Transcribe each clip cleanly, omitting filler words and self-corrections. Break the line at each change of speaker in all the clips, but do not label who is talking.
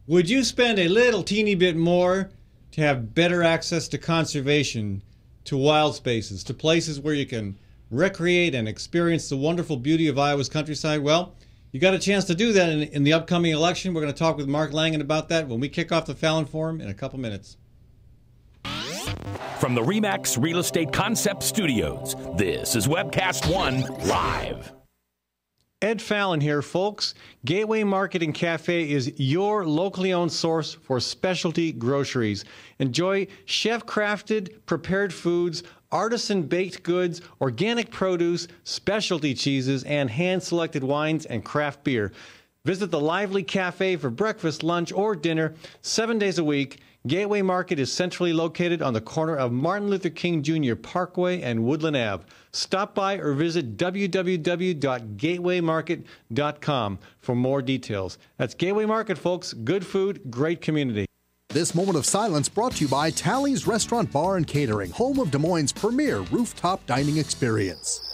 Would you spend a little teeny bit more to have better access to conservation, to wild spaces, to places where you can recreate and experience the wonderful beauty of Iowa's countryside? Well, you got a chance to do that in the upcoming election. We're going to talk with Mark Langen about that when we kick off the Fallon Forum in a couple minutes.
From the RE/MAX Real Estate Concept Studios, this is Webcast One Live.
Ed Fallon here, folks. Gateway Market and Cafe is your locally owned source for specialty groceries. Enjoy chef-crafted, prepared foods, artisan baked goods, organic produce, specialty cheeses, and hand-selected wines and craft beer. Visit the lively cafe for breakfast, lunch, or dinner 7 days a week. Gateway Market is centrally located on the corner of Martin Luther King Jr. Parkway and Woodland Ave. Stop by or visit www.gatewaymarket.com for more details. That's Gateway Market, folks. Good food, great community.
This moment of silence brought to you by Tally's Restaurant Bar and Catering, home of Des Moines' premier rooftop dining experience.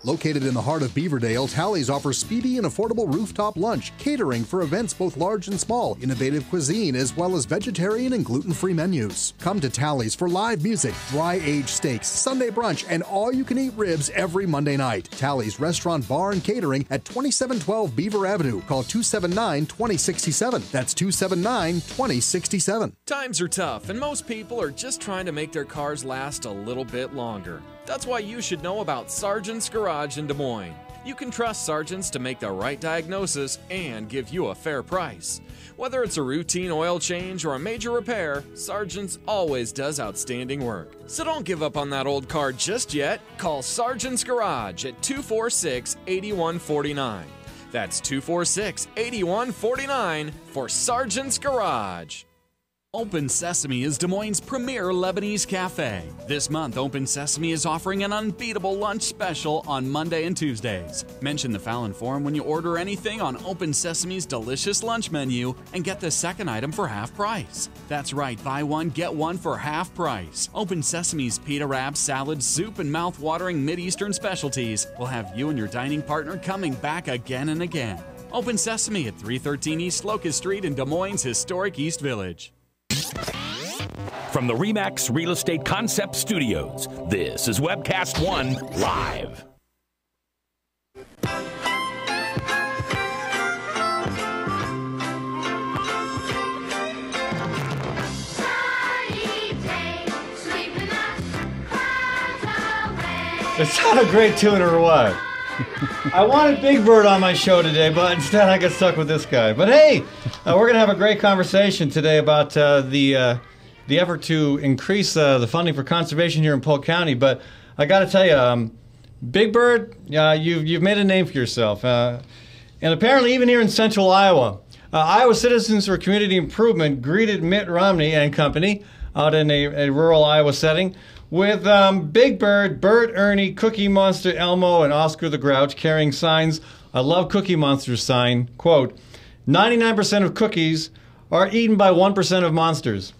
Located in the heart of Beaverdale, Tally's offers speedy and affordable rooftop lunch, catering for events both large and small, innovative cuisine, as well as vegetarian and gluten-free menus. Come to Tally's for live music, dry-aged steaks, Sunday brunch, and all-you-can-eat ribs every Monday night. Tally's Restaurant Bar and Catering at 2712 Beaver Avenue. Call 279-2067. That's 279-2067.
Times are tough, and most people are just trying to make their cars last a little bit longer. That's why you should know about Sargent's Garage in Des Moines. You can trust Sargent's to make the right diagnosis and give you a fair price. Whether it's a routine oil change or a major repair, Sargent's always does outstanding work. So don't give up on that old car just yet. Call Sargent's Garage at 246-8149. That's 246-8149 for Sargent's Garage. Open Sesame is Des Moines' premier Lebanese cafe. This month, Open Sesame is offering an unbeatable lunch special on Monday and Tuesdays. Mention the Fallon Forum when you order anything on Open Sesame's delicious lunch menu and get the second item for half price. That's right, buy one, get one for half price. Open Sesame's pita wraps, salads, soup, and mouth-watering Mideastern specialties will have you and your dining partner coming back again and again. Open Sesame at 313 East Locust Street in Des Moines' historic East Village.
From the RE/MAX Real Estate Concept Studios, this is Webcast One Live.
It's not a great tune or what? I wanted Big Bird on my show today, but instead I got stuck with this guy. But hey, we're going to have a great conversation today about the effort to increase the funding for conservation here in Polk County. But I got to tell you, Big Bird, you've made a name for yourself. And apparently even here in central Iowa, Iowa Citizens for Community Improvement greeted Mitt Romney and company out in a rural Iowa setting with Big Bird, Bert, Ernie, Cookie Monster, Elmo, and Oscar the Grouch carrying signs. I love Cookie Monster's sign. Quote, 99% of cookies are eaten by 1% of monsters.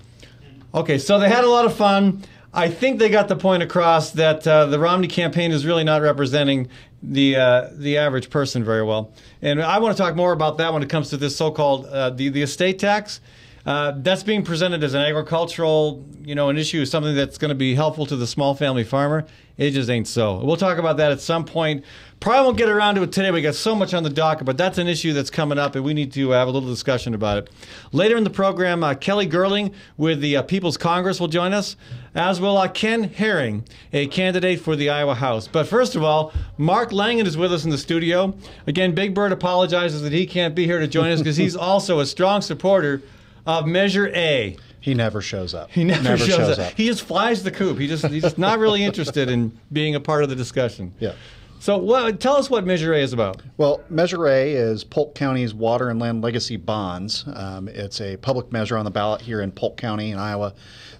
Okay, so they had a lot of fun. I think they got the point across that the Romney campaign is really not representing the average person very well. And I want to talk more about that when it comes to this so-called the estate tax. That's being presented as an agricultural, an issue, something that's going to be helpful to the small family farmer. It just ain't so. We'll talk about that at some point. Probably won't get around to it today. We got so much on the docket, but that's an issue that's coming up, and we need to have a little discussion about it. Later in the program, Kelly Gerling with the People's Congress will join us, as will Ken Herring, a candidate for the Iowa House. But first of all, Mark Langen is with us in the studio. Again, Big Bird apologizes that he can't be here to join us because he's also a strong supporter of Measure A.
He never shows up.
He never shows up. He just flies the coop. He's just not really interested in being a part of the discussion.
Yeah.
So tell us what Measure A is about.
Well, Measure A is Polk County's Water and Land Legacy Bonds. It's a public measure on the ballot here in Polk County in Iowa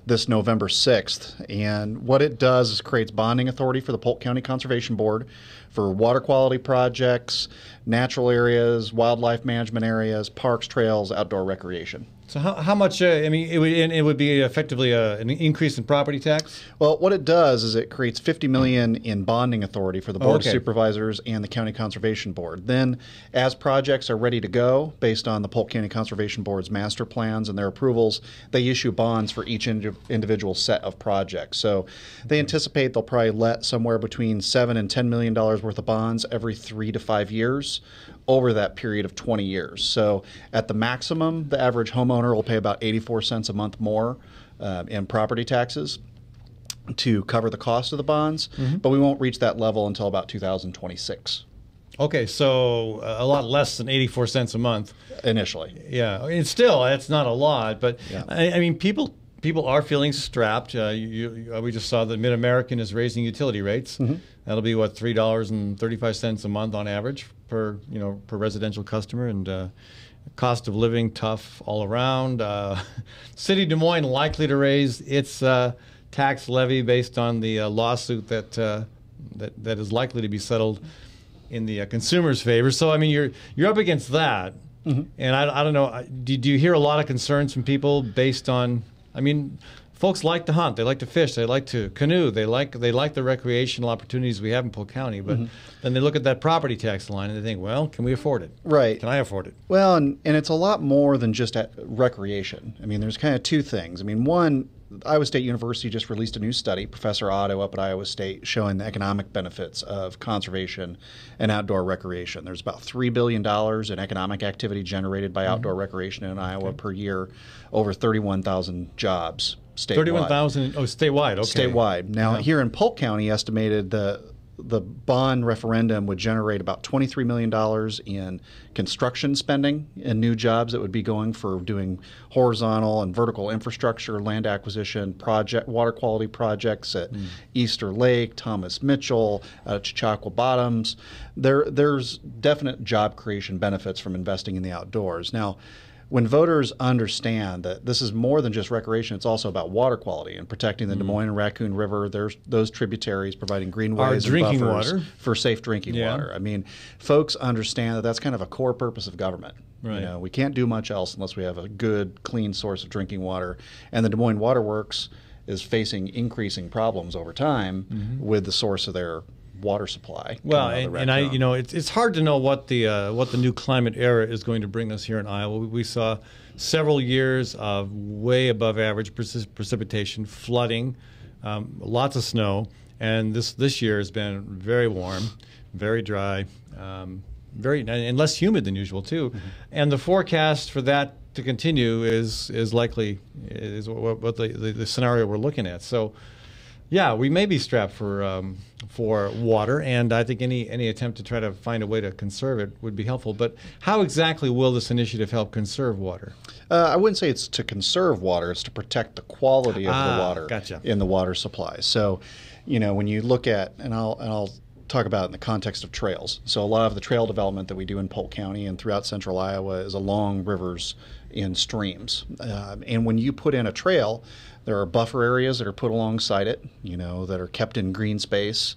this November 6th. And what it does is creates bonding authority for the Polk County Conservation Board for water quality projects, natural areas, wildlife management areas, parks, trails, outdoor recreation.
So how much? I mean, it would be effectively an increase in property tax.
Well, what it does is it creates $50 million in bonding authority for the Board
okay.
of Supervisors and the County Conservation Board. Then, as projects are ready to go, based on the Polk County Conservation Board's master plans and their approvals, they issue bonds for each individual set of projects. So they anticipate they'll probably let somewhere between $7 and $10 million worth of bonds every 3 to 5 years over that period of 20 years. So at the maximum, the average homeowner will pay about 84 cents a month more in property taxes to cover the cost of the bonds, but we won't reach that level until about 2026.
Okay, so a lot less than 84 cents a month.
Initially.
Yeah, I mean, still, that's not a lot, but
Yeah.
I mean, people are feeling strapped. We just saw that Mid-American is raising utility rates. That'll be, what, $3.35 a month on average per residential customer, and cost of living tough all around. City of Des Moines likely to raise its tax levy based on the lawsuit that is likely to be settled in the consumer's favor. So I mean, you're up against that, and I don't know. Do you hear a lot of concerns from people based on? I mean, folks like to hunt, they like to fish, they like to canoe, they like the recreational opportunities we have in Polk County, but then they look at that property tax line and they think, well, can we afford it?
Right.
Can I afford it?
Well, and it's a lot more than just recreation. I mean, there's kind of two things. I mean, one, Iowa State University just released a new study, Professor Otto up at Iowa State, showing the economic benefits of conservation and outdoor recreation. There's about $3 billion in economic activity generated by outdoor recreation in Iowa per year, over 31,000 jobs statewide.
31,000, statewide, okay.
Statewide. Now, here in Polk County, estimated the bond referendum would generate about $23 million in construction spending and new jobs that would be going for doing horizontal and vertical infrastructure, land acquisition, water quality projects at Easter Lake, Thomas Mitchell, Chautauqua Bottoms. There's definite job creation benefits from investing in the outdoors. Now, when voters understand that this is more than just recreation, it's also about water quality and protecting the Des Moines and Raccoon River, there's those tributaries, providing greenways and
drinking
buffers
water.
for safe drinking water. I mean, folks understand that that's kind of a core purpose of government.
Right.
You know, we can't do much else unless we have a good, clean source of drinking water. And the Des Moines Water Works is facing increasing problems over time with the source of their water supply.
Well, it's hard to know what the new climate era is going to bring us here in Iowa. We saw several years of way above average precipitation, flooding, lots of snow, and this year has been very warm, very dry, and less humid than usual too. And the forecast for that to continue is likely what the scenario we're looking at. So. Yeah, we may be strapped for water, and I think any attempt to try to find a way to conserve it would be helpful. But how exactly will this initiative help conserve water?
I wouldn't say it's to conserve water; it's to protect the quality of the water in the water supply. So, when you look at, and I'll talk about it in the context of trails. So a lot of the trail development that we do in Polk County and throughout central Iowa is along rivers and streams. And when you put in a trail, there are buffer areas that are put alongside it, that are kept in green space,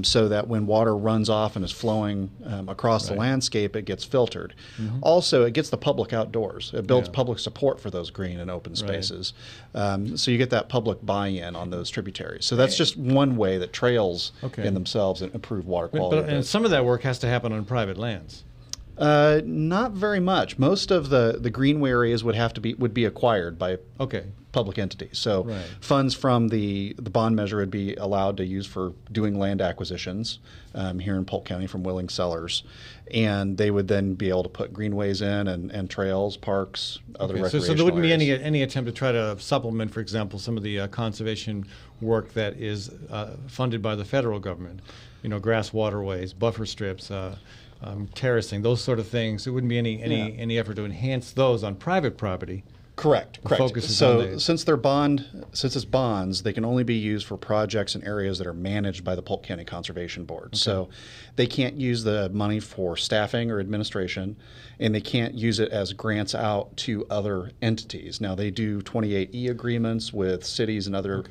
so that when water runs off and is flowing across the landscape, it gets filtered. Also, it gets the public outdoors. It builds public support for those green and open spaces. So you get that public buy-in on those tributaries. So that's just one way that trails in themselves improve water quality.
And some of that work has to happen on private lands.
Not very much. Most of the greenway areas would be acquired by public entities. So funds from the bond measure would be allowed to use for doing land acquisitions here in Polk County from willing sellers, and they would then be able to put greenways in and trails, parks, other recreational
So there wouldn't be
areas.
any attempt to try to supplement, for example, some of the conservation work that is funded by the federal government. Grass waterways, buffer strips. Terracing, those sort of things. There wouldn't be any effort to enhance those on private property.
Correct.
So
since it's bonds, they can only be used for projects in areas that are managed by the Polk County Conservation Board. So they can't use the money for staffing or administration, and they can't use it as grants out to other entities. Now they do 28E agreements with cities and other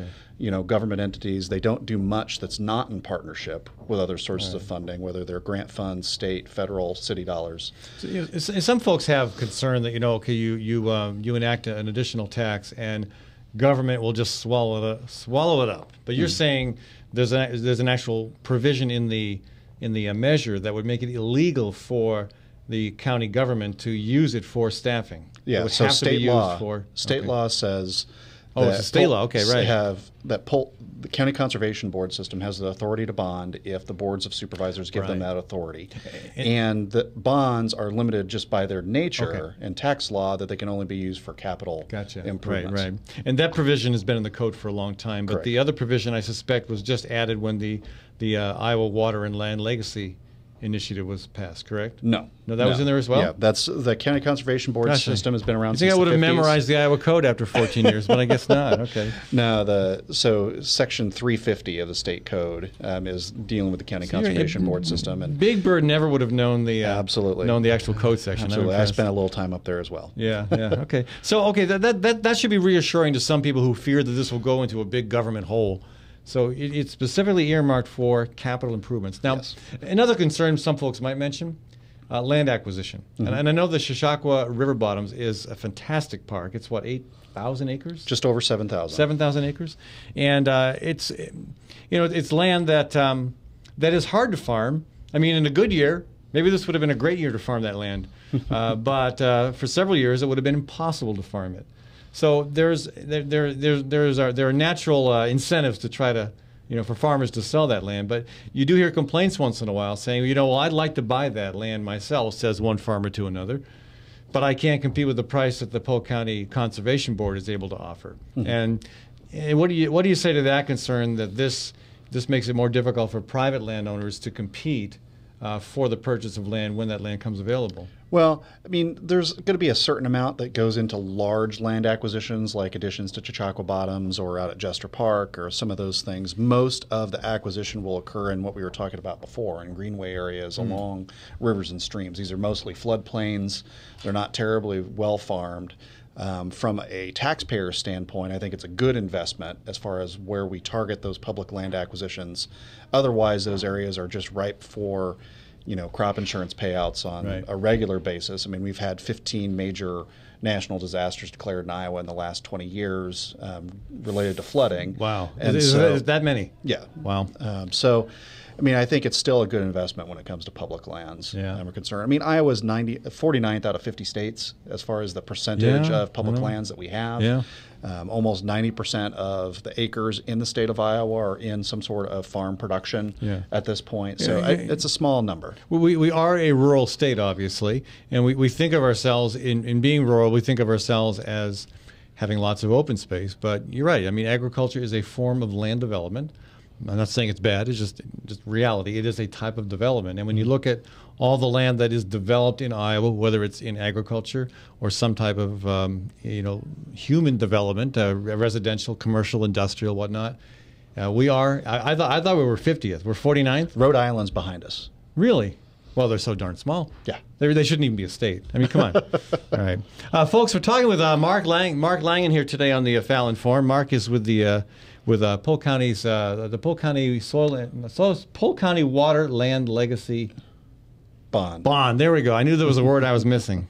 government entities. They don't do much that's not in partnership with other sources of funding, whether they're grant funds, state, federal, city dollars.
So, some folks have concern that okay, you enact an additional tax and government will just swallow it up. But you're saying there's an actual provision in the measure that would make it illegal for the county government to use it for staffing.
Yeah, so state law says.
Oh, it's a state law. Okay, right.
The County Conservation Board system has the authority to bond if the boards of supervisors give them that authority. And the bonds are limited just by their nature and tax law that they can only be used for capital improvements.
Right. And that provision has been in the code for a long time. But the other provision, I suspect, was just added when the Iowa Water and Land Legacy Initiative was passed, correct?
No,
that was in there as well?
Yeah, that's the County Conservation Board system has been around since the 50s. I think I would have
memorized the Iowa Code after 14 years, but I guess not. Okay.
No, so Section 350 of the state code is dealing with the County Conservation Board system. And
Big Bird never would have known the actual code section.
Absolutely, I spent a little time up there as well.
Yeah. Okay. So that should be reassuring to some people who fear that this will go into a big government hole. So it's specifically earmarked for capital improvements. Now, another concern some folks might mention, land acquisition. And I know the Shashaqua River Bottoms is a fantastic park. It's what, 8,000 acres?
Just over 7,000.
7,000 acres, and it's land that is hard to farm. I mean, in a good year, maybe this would have been a great year to farm that land, but for several years it would have been impossible to farm it. So there are natural incentives to try to, for farmers to sell that land. But you do hear complaints once in a while saying, well, I'd like to buy that land myself, says one farmer to another, but I can't compete with the price that the Polk County Conservation Board is able to offer. And what do you say to that concern that this makes it more difficult for private landowners to compete for the purchase of land when that land comes available?
Well, I mean, there's going to be a certain amount that goes into large land acquisitions, like additions to Chautauqua Bottoms or out at Jester Park or some of those things. Most of the acquisition will occur in what we were talking about before, in greenway areas along rivers and streams. These are mostly floodplains. They're not terribly well farmed. From a taxpayer standpoint, I think it's a good investment as far as where we target those public land acquisitions. Otherwise, those areas are just ripe for crop insurance payouts on a regular basis. I mean, we've had 15 major national disasters declared in Iowa in the last 20 years related to flooding.
Wow. Is that many?
Yeah.
Wow.
So, I mean, I think it's still a good investment when it comes to public lands. We're concerned. I mean, Iowa's 49th out of 50 states as far as the percentage of public lands that we have.
Yeah.
Almost 90% of the acres in the state of Iowa are in some sort of farm production at this point. So it's a small number.
We are a rural state, obviously, and we think of ourselves, in being rural, we think of ourselves as having lots of open space. But you're right. I mean, agriculture is a form of land development. I'm not saying it's bad. It's just reality. It is a type of development. And when you look at all the land that is developed in Iowa, whether it's in agriculture or some type of human development, residential, commercial, industrial, whatnot, we are. I thought we were 50th. We're 49th.
Rhode Island's behind us.
Really? Well, they're so darn small.
Yeah.
They shouldn't even be a state. I mean, come on. All right. Folks, we're talking with Mark Langen here today on the Fallon Forum. Mark is with the Polk County's the Polk County Polk County Water Land Legacy
Bond.
Bond. There we go. I knew there was a word I was missing.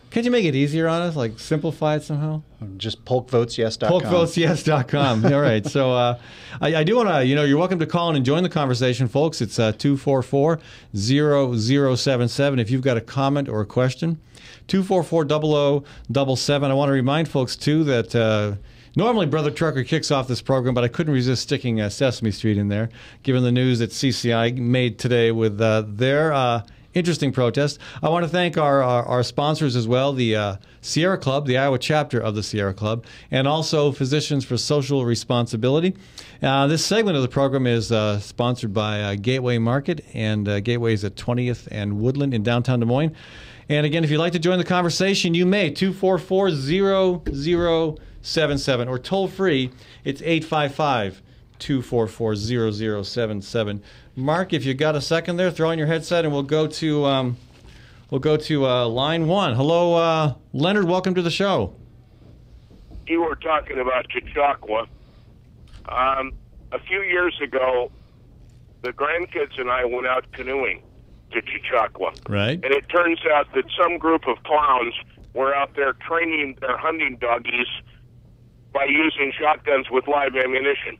Can't you make it easier on us? Like simplify it somehow?
Just polkvotesyes.com.
Polkvotesyes.com. All right. So I do want to, you're welcome to call in and join the conversation, folks. It's 244-0077 if you've got a comment or a question. 244-0077. I want to remind folks, too, that normally Brother Trucker kicks off this program, but I couldn't resist sticking Sesame Street in there, given the news that CCI made today with their interesting protest. I want to thank our sponsors as well, the Sierra Club, the Iowa chapter of the Sierra Club, and also Physicians for Social Responsibility. This segment of the program is sponsored by Gateway Market, and Gateway's at 20th and Woodland in downtown Des Moines. And again, if you'd like to join the conversation, you may, 244-0077, or toll free, it's 855-244-0077. Mark, if you got a second there, throw on your headset, and we'll go to line one. Hello, Leonard. Welcome to the show.
You were talking about Chautauqua. A few years ago, the grandkids and I went out canoeing to Chautauqua.
Right.
And it turns out that some group of clowns were out there training their hunting doggies by using shotguns with live ammunition.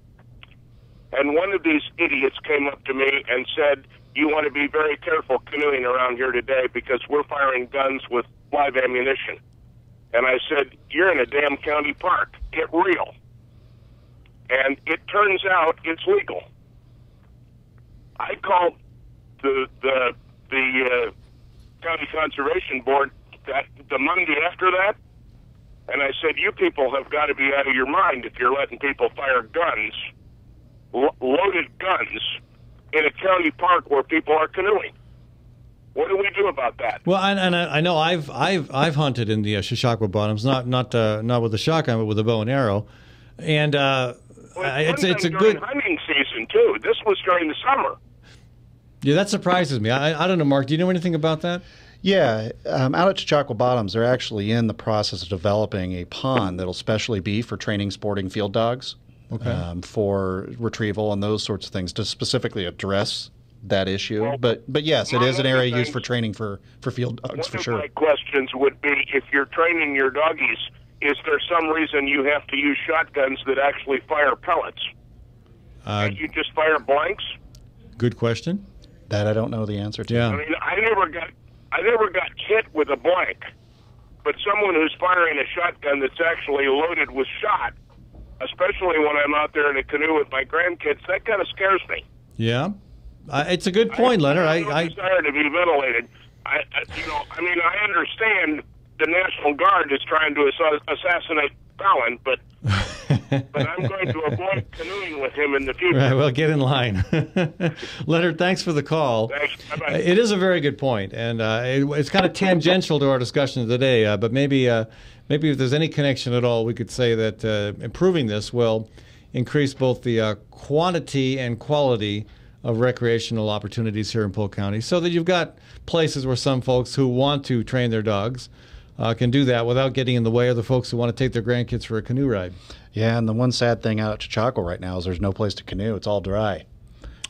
And one of these idiots came up to me and said, "You want to be very careful canoeing around here today because we're firing guns with live ammunition." And I said, "You're in a damn county park. Get real." And it turns out it's legal. I called the county conservation board the Monday after that, and I said, "You people have got to be out of your mind if you're letting people fire guns, loaded guns, in a county park where people are canoeing. What do we do about that?"
Well, I know I've hunted in the Shashaqua bottoms, not with a shotgun, but with a bow and arrow, and it's a good
hunting season too. This was during the summer.
Yeah, that surprises me. I don't know, Mark. Do you know anything about that?
Yeah, out at Chautauqua Bottoms, they're actually in the process of developing a pond that'll specially be for training sporting field dogs, for retrieval and those sorts of things, to specifically address that issue.
Well,
but yes, it is an area used for training for field dogs, for sure.
One of my questions would be, if you're training your doggies, is there some reason you have to use shotguns that actually fire pellets? Can't you just fire blanks?
Good question.
That I don't know the answer to.
Yeah.
I mean, I never got hit with a blank, but someone who's firing a shotgun that's actually loaded with shot, especially when I'm out there in a canoe with my grandkids, that kind of scares me.
Yeah, it's a good point, Leonard.
I desire to be ventilated. I understand the National Guard is trying to assassinate Fallon, but I'm going to avoid canoeing with him in the future.
Right, well, get in line. Leonard, thanks for the call.
Thanks. Bye-bye.
It is a very good point, and it's kind of tangential to our discussion today, but maybe if there's any connection at all, we could say that improving this will increase both the quantity and quality of recreational opportunities here in Polk County, so that you've got places where some folks who want to train their dogs can do that without getting in the way of the folks who want to take their grandkids for a canoe ride.
Yeah, and the one sad thing out at Chautauqua right now is there's no place to canoe. It's all dry.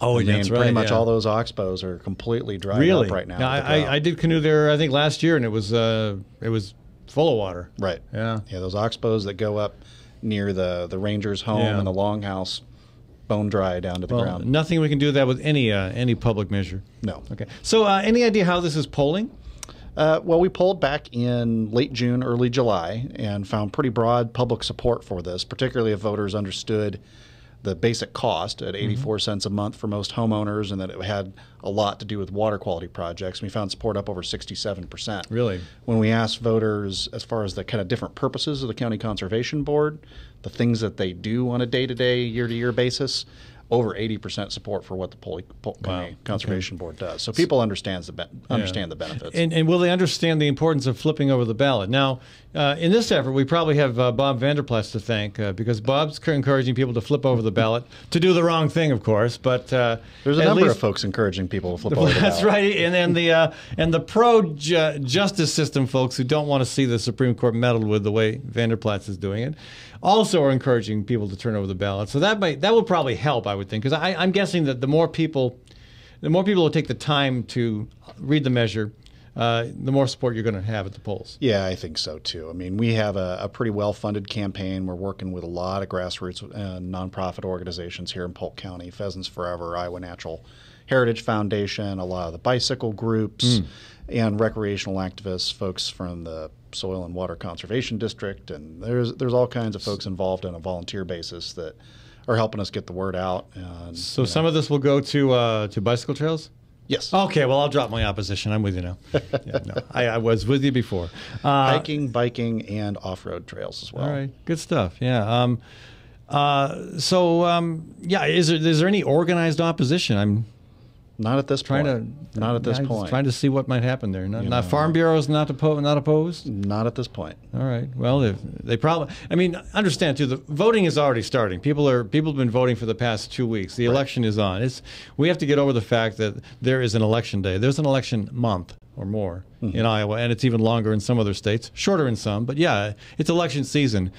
Oh, that's right.
Pretty much all those oxbows are completely dried up right now.
I did canoe there, I think, last year, and it was full of water.
Right.
Yeah.
Yeah, those oxbows that go up near the ranger's home and the longhouse, bone dry down to the ground.
Nothing we can do that with any public measure.
No.
Okay. So any idea how this is polling?
Well, we polled back in late June, early July, and found pretty broad public support for this, particularly if voters understood the basic cost at 84 cents a month for most homeowners, and that it had a lot to do with water quality projects. We found support up over 67%.
Really?
When we asked voters as far as the kind of different purposes of the County Conservation Board, the things that they do on a day-to-day, year-to-year basis, over 80% support for what the Polk County Conservation Board does. So people understand the benefits.
And will they understand the importance of flipping over the ballot? Now, in this effort, we probably have Bob Vanderplas to thank, because Bob's encouraging people to flip over the ballot, to do the wrong thing, of course. But
there's a number of folks encouraging people to flip over the ballot.
That's right. And the pro-justice system folks who don't want to see the Supreme Court meddled with the way Vanderplas is doing it also are encouraging people to turn over the ballot. So that will probably help, I would think, because I'm guessing that the more people will take the time to read the measure, the more support you're going to have at the polls.
Yeah, I think so too. I mean, we have a pretty well-funded campaign. We're working with a lot of grassroots nonprofit organizations here in Polk County: Pheasants Forever, Iowa Natural Heritage Foundation, a lot of the bicycle groups, and recreational activists, folks from the Soil and Water Conservation District, and there's all kinds of folks involved on a volunteer basis that are helping us get the word out. And,
so some of this will go to bicycle trails?
Yes.
Okay, well, I'll drop my opposition. I'm with you now. I was with you before.
Hiking, biking, and off-road trails as well.
All right, good stuff. Yeah. Is there any organized opposition?
Not at this point. Not at this point.
Trying to see what might happen there. Not Farm Bureau is not opposed?
Not at this point.
All right. Well, they probably. I mean, understand too. The voting is already starting. People have been voting for the past 2 weeks. The election is on. We have to get over the fact that there is an election day. There's an election month or more in Iowa, and it's even longer in some other states, shorter in some. But yeah, it's election season.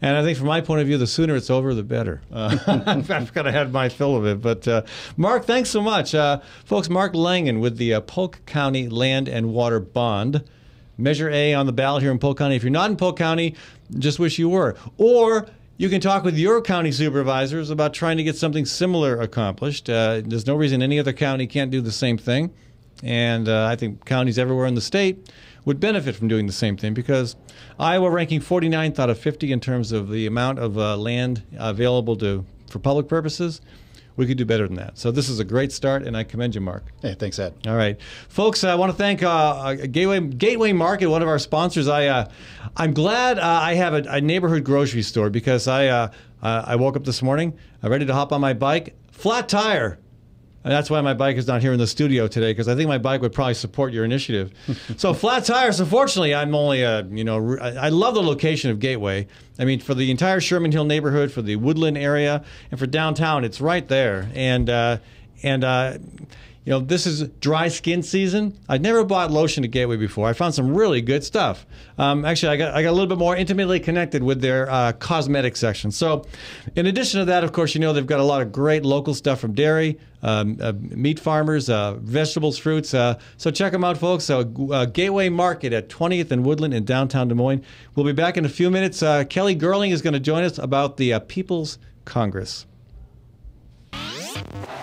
And I think from my point of view, the sooner it's over, the better. I've kind of had my fill of it. But Mark, thanks so much. Folks, Mark Langen with the Polk County Land and Water Bond. Measure A on the ballot here in Polk County. If you're not in Polk County, just wish you were. Or you can talk with your county supervisors about trying to get something similar accomplished. There's no reason any other county can't do the same thing. And I think counties everywhere in the state would benefit from doing the same thing, because Iowa ranking 49th out of 50 in terms of the amount of land available for public purposes. We could do better than that. So this is a great start, and I commend you, Mark.
Hey, thanks, Ed.
All right. Folks, I want to thank Gateway Market, one of our sponsors. I'm glad I have a neighborhood grocery store, because I woke up this morning ready to hop on my bike, flat tire. And that's why my bike is not here in the studio today, because I think my bike would probably support your initiative. So flat tires, unfortunately, I'm only, I love the location of Gateway. I mean, for the entire Sherman Hill neighborhood, for the Woodland area, and for downtown, it's right there. And this is dry skin season. I'd never bought lotion at Gateway before. I found some really good stuff. Actually, I got a little bit more intimately connected with their cosmetic section. So in addition to that, of course, they've got a lot of great local stuff from dairy, meat farmers, vegetables, fruits. So check them out, folks. Gateway Market at 20th and Woodland in downtown Des Moines. We'll be back in a few minutes. Kelly Gerling is going to join us about the People's Congress.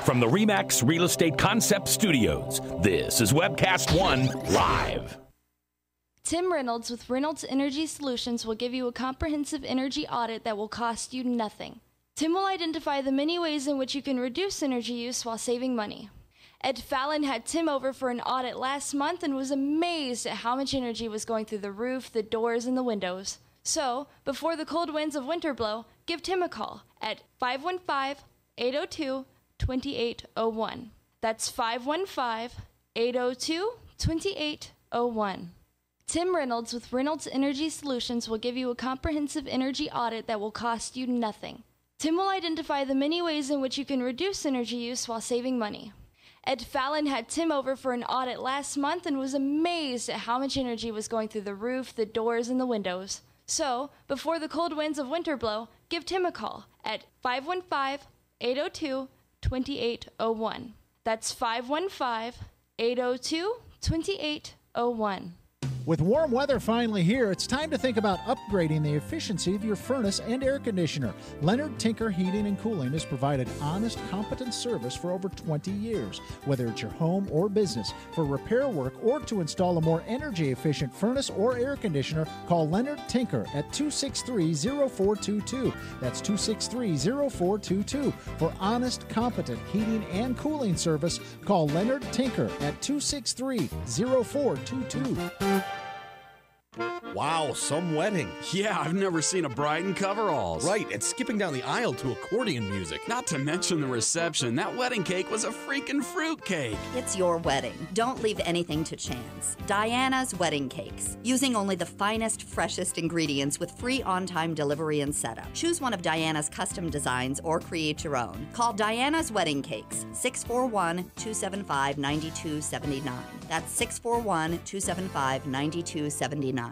From the RE/MAX Real Estate Concept Studios, this is Webcast One Live.
Tim Reynolds with Reynolds Energy Solutions will give you a comprehensive energy audit that will cost you nothing. Tim will identify the many ways in which you can reduce energy use while saving money. Ed Fallon had Tim over for an audit last month and was amazed at how much energy was going through the roof, the doors, and the windows. So, before the cold winds of winter blow, give Tim a call at 515-802-2801. That's 515-802-2801. Tim Reynolds with Reynolds Energy Solutions will give you a comprehensive energy audit that will cost you nothing. Tim will identify the many ways in which you can reduce energy use while saving money. Ed Fallon had Tim over for an audit last month and was amazed at how much energy was going through the roof, the doors, and the windows. So, before the cold winds of winter blow, give Tim a call at 515-802-2801. That's 515-802-2801.
With warm weather finally here, it's time to think about upgrading the efficiency of your furnace and air conditioner. Leonard Tinker Heating and Cooling has provided honest, competent service for over 20 years. Whether it's your home or business, for repair work or to install a more energy-efficient furnace or air conditioner, call Leonard Tinker at 263-0422. That's 263-0422. For honest, competent heating and cooling service, call Leonard Tinker at 263-0422.
Wow, some wedding.
Yeah, I've never seen a bride in coveralls.
Right, and skipping down the aisle to accordion music.
Not to mention the reception. That wedding cake was a freaking fruit cake.
It's your wedding. Don't leave anything to chance. Diana's Wedding Cakes. Using only the finest, freshest ingredients with free on-time delivery and setup. Choose one of Diana's custom designs or create your own. Call Diana's Wedding Cakes, 641-275-9279. That's 641-275-9279.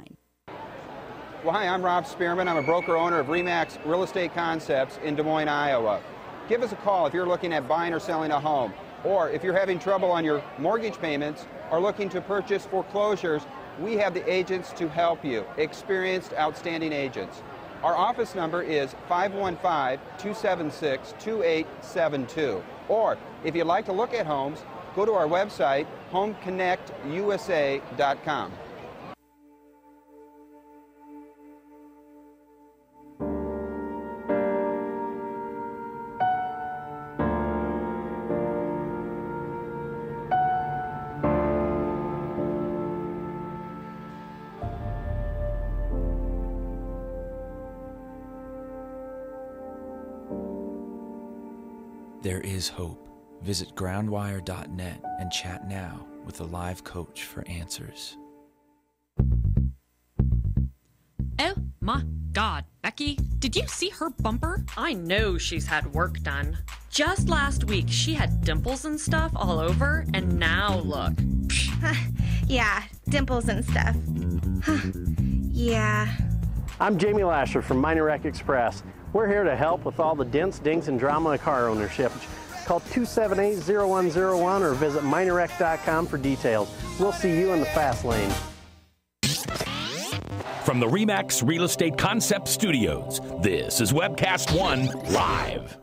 Well, hi, I'm Rob Spearman. I'm a broker-owner of RE/MAX Real Estate Concepts in Des Moines, Iowa. Give us a call if you're looking at buying or selling a home, or if you're having trouble on your mortgage payments or looking to purchase foreclosures. We have the agents to help you, experienced, outstanding agents. Our office number is 515-276-2872. Or if you'd like to look at homes, go to our website, homeconnectusa.com.
There is hope. Visit groundwire.net and chat now with a live coach for answers.
Oh my God, Becky, did you see her bumper? I know she's had work done. Just last week, she had dimples and stuff all over, and now look.
Yeah, dimples and stuff. Yeah.
I'm Jamie Lasher from Minor Wreck Express. We're here to help with all the dents, dings, and drama of car ownership. Call 278-0101 or visit minorwreck.com for details. We'll see you in the fast lane.
From the RE/MAX Real Estate Concept Studios, this is Webcast One Live.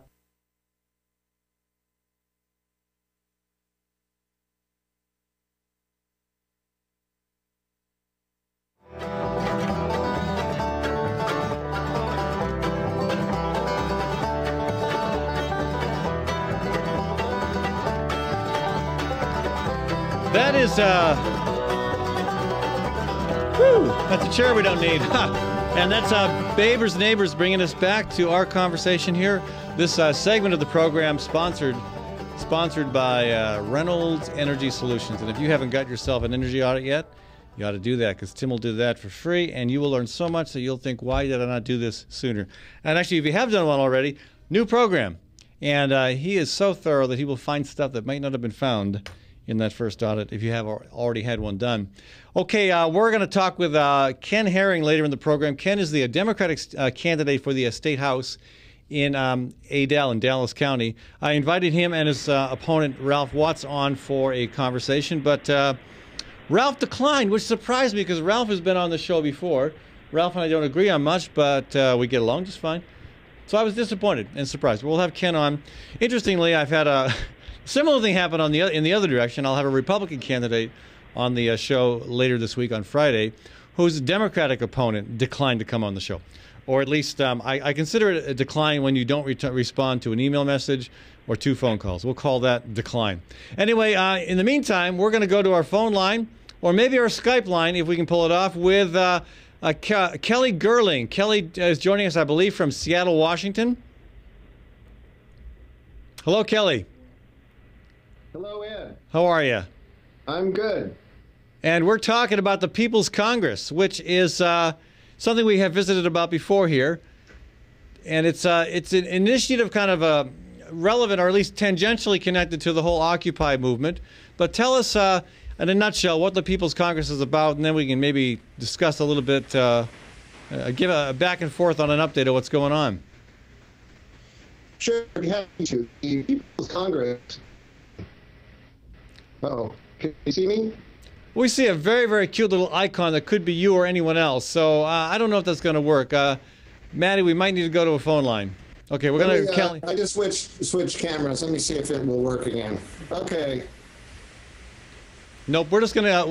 That is, whew, that's a chair we don't need. And that's Baber's Neighbors bringing us back to our conversation here. This segment of the program sponsored by Reynolds Energy Solutions. And if you haven't got yourself an energy audit yet, you ought to do that, because Tim will do that for free, and you will learn so much that you'll think, why did I not do this sooner? And actually, if you have done one already, new program. And he is so thorough that he will find stuff that might not have been found in that first audit if you have already had one done. Okay, we're going to talk with Ken Herring later in the program. Ken is the Democratic candidate for the State House in Adel in Dallas County. I invited him and his opponent, Ralph Watts, on for a conversation, but Ralph declined, which surprised me because Ralph has been on the show before. Ralph and I don't agree on much, but we get along just fine. So I was disappointed and surprised. We'll have Ken on. Interestingly, I've had a similar thing happen in the other direction. I'll have a Republican candidate on the show later this week on Friday, whose Democratic opponent declined to come on the show. Or at least I consider it a decline when you don't respond to an email message or 2 phone calls. We'll call that decline. Anyway, in the meantime, we're going to go to our phone line, or maybe our Skype line, if we can pull it off, with Kelly Gerling. Kelly is joining us, I believe, from Seattle, Washington. Hello, Kelly.
Hello, Ed.
How are you?
I'm good.
And we're talking about the People's Congress, which is something we have visited about before here. And it's an initiative kind of relevant, or at least tangentially connected to the whole Occupy movement. But tell us, in a nutshell, what the People's Congress is about, and then we can maybe discuss a little bit, give a back and forth on an update of what's going on.
Sure, I'd be happy to. The People's Congress. Uh-oh. Can you see me?
We see a very, very cute little icon that could be you or anyone else. So I don't know if that's going to work. Maddie, we might need to go to a phone line. Okay, we're going to... Kelly.
I just switched cameras. Let me see if it will work again. Okay.
Nope, we're just going to...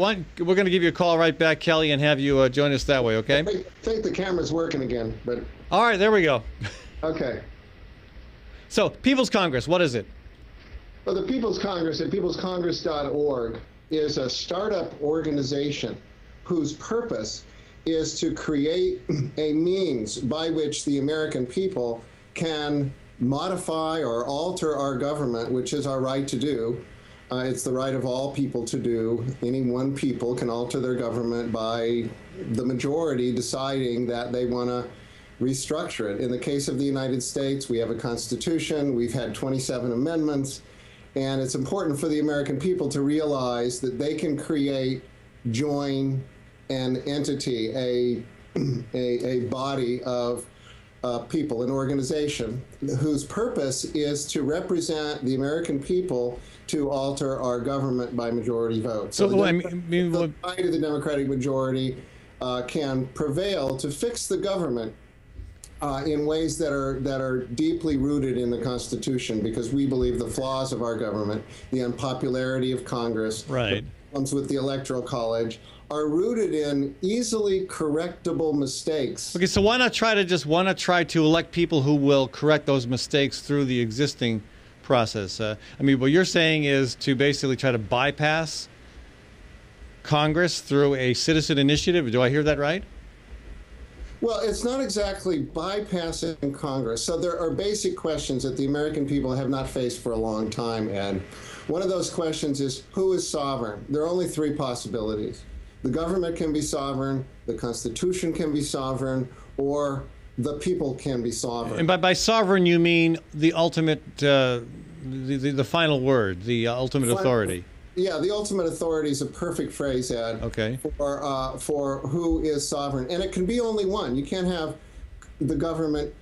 we're going to give you a call right back, Kelly, and have you join us that way, okay?
I think the camera's working again, but...
All right, there we go.
Okay.
So, People's Congress, what is it?
Well, the People's Congress at peoplescongress.org is a startup organization whose purpose is to create a means by which the American people can modify or alter our government, which is our right to do. It's the right of all people to do. Any one people can alter their government by the majority deciding that they want to restructure it. In the case of the United States, we have a constitution. We've had 27 amendments. And it's important for the American people to realize that they can create, join an entity, a body of people, an organization whose purpose is to represent the American people to alter our government by majority vote. So the side of the Democratic majority can prevail to fix the government in ways that are deeply rooted in the Constitution, because we believe the flaws of our government, the unpopularity of Congress,
right,
problems with the Electoral College, are rooted in easily correctable mistakes.
Okay, so why not try to elect people who will correct those mistakes through the existing process? I mean, what you're saying is to basically try to bypass Congress through a citizen initiative. Do I hear that right?
Well, it's not exactly bypassing Congress. So there are basic questions that the American people have not faced for a long time, Ed. One of those questions is, who is sovereign? There are only 3 possibilities. The government can be sovereign, the Constitution can be sovereign, or the people can be sovereign.
And by sovereign, you mean the ultimate, the final word, the ultimate authority.
Yeah, the ultimate authority is a perfect phrase, Ed.
Okay.
For who is sovereign, and it can be only one. You can't have the government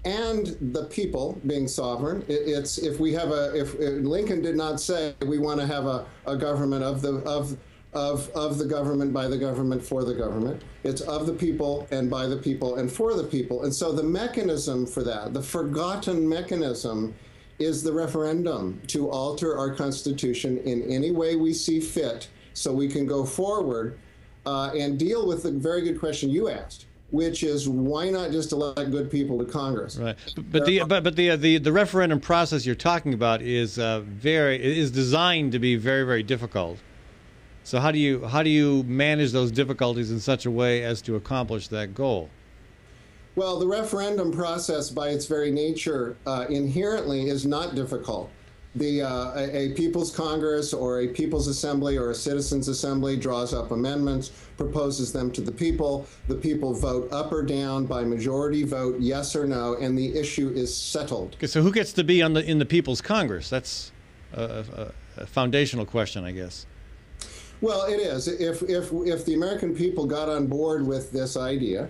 and the people being sovereign. It's if Lincoln did not say we want to have a government of the government, by the government, for the government. It's of the people and by the people and for the people. And so the mechanism for that, the forgotten mechanism, is the referendum to alter our Constitution in any way we see fit so we can go forward and deal with the very good question you asked, which is why not just elect good people to Congress?
Right, but the referendum process you're talking about is designed to be very, very difficult. So how do you manage those difficulties in such a way as to accomplish that goal?
Well, the referendum process, by its very nature, inherently is not difficult. A People's Congress or a People's Assembly or a Citizens' Assembly draws up amendments, proposes them to the people vote up or down by majority vote, yes or no, and the issue is settled.
Okay, so who gets to be in the People's Congress? That's a foundational question, I guess.
Well, it is. If the American people got on board with this idea,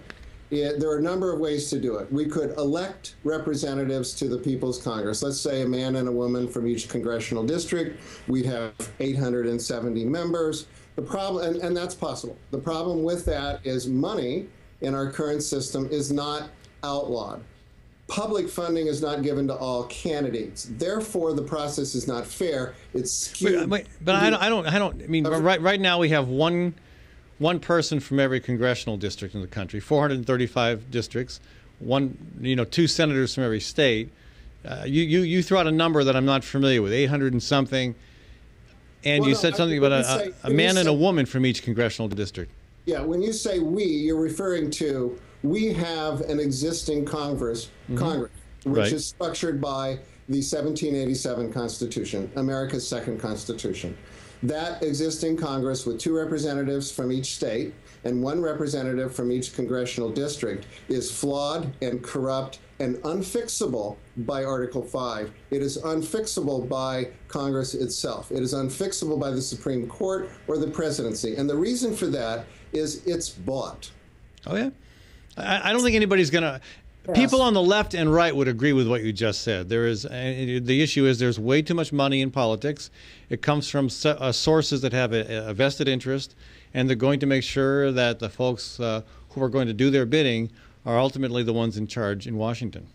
there are a number of ways to do it. We could elect representatives to the People's Congress. Let's say a man and a woman from each congressional district. We'd have 870 members. The problem, and that's possible. The problem with that is money in our current system is not outlawed. Public funding is not given to all candidates. Therefore, the process is not fair. It's skewed.
But I don't. I mean, right now we have one person from every congressional district in the country, 435 districts, two senators from every state. You throw out a number that I'm not familiar with, 800 and something, and you said something about a man and a woman from each congressional district.
Yeah, when you say we, you're referring to we have an existing Congress, which is structured by the 1787 Constitution, America's second Constitution. That existing Congress with 2 representatives from each state and 1 representative from each congressional district is flawed and corrupt and unfixable by Article 5. It is unfixable by Congress itself. It is unfixable by the Supreme Court or the presidency. And the reason for that is it's bought.
Oh, yeah? I don't think anybody's going to... Yes. People on the left and right would agree with what you just said. The issue is there's way too much money in politics. It comes from sources that have a vested interest, and they're going to make sure that the folks who are going to do their bidding are ultimately the ones in charge in Washington.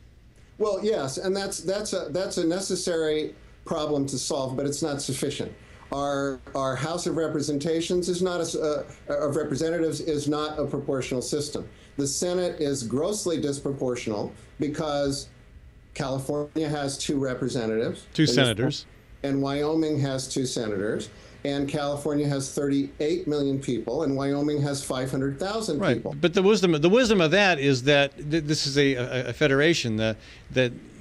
Well, yes, and that's a necessary problem to solve, but it's not sufficient. Our House of Representations is not of Representatives is not a proportional system. The Senate is grossly disproportional because California has 2 representatives.
2 senators.
And Wyoming has 2 senators. And California has 38 million people, and Wyoming has 500,000 people.
But the wisdom of that is that this is a federation, that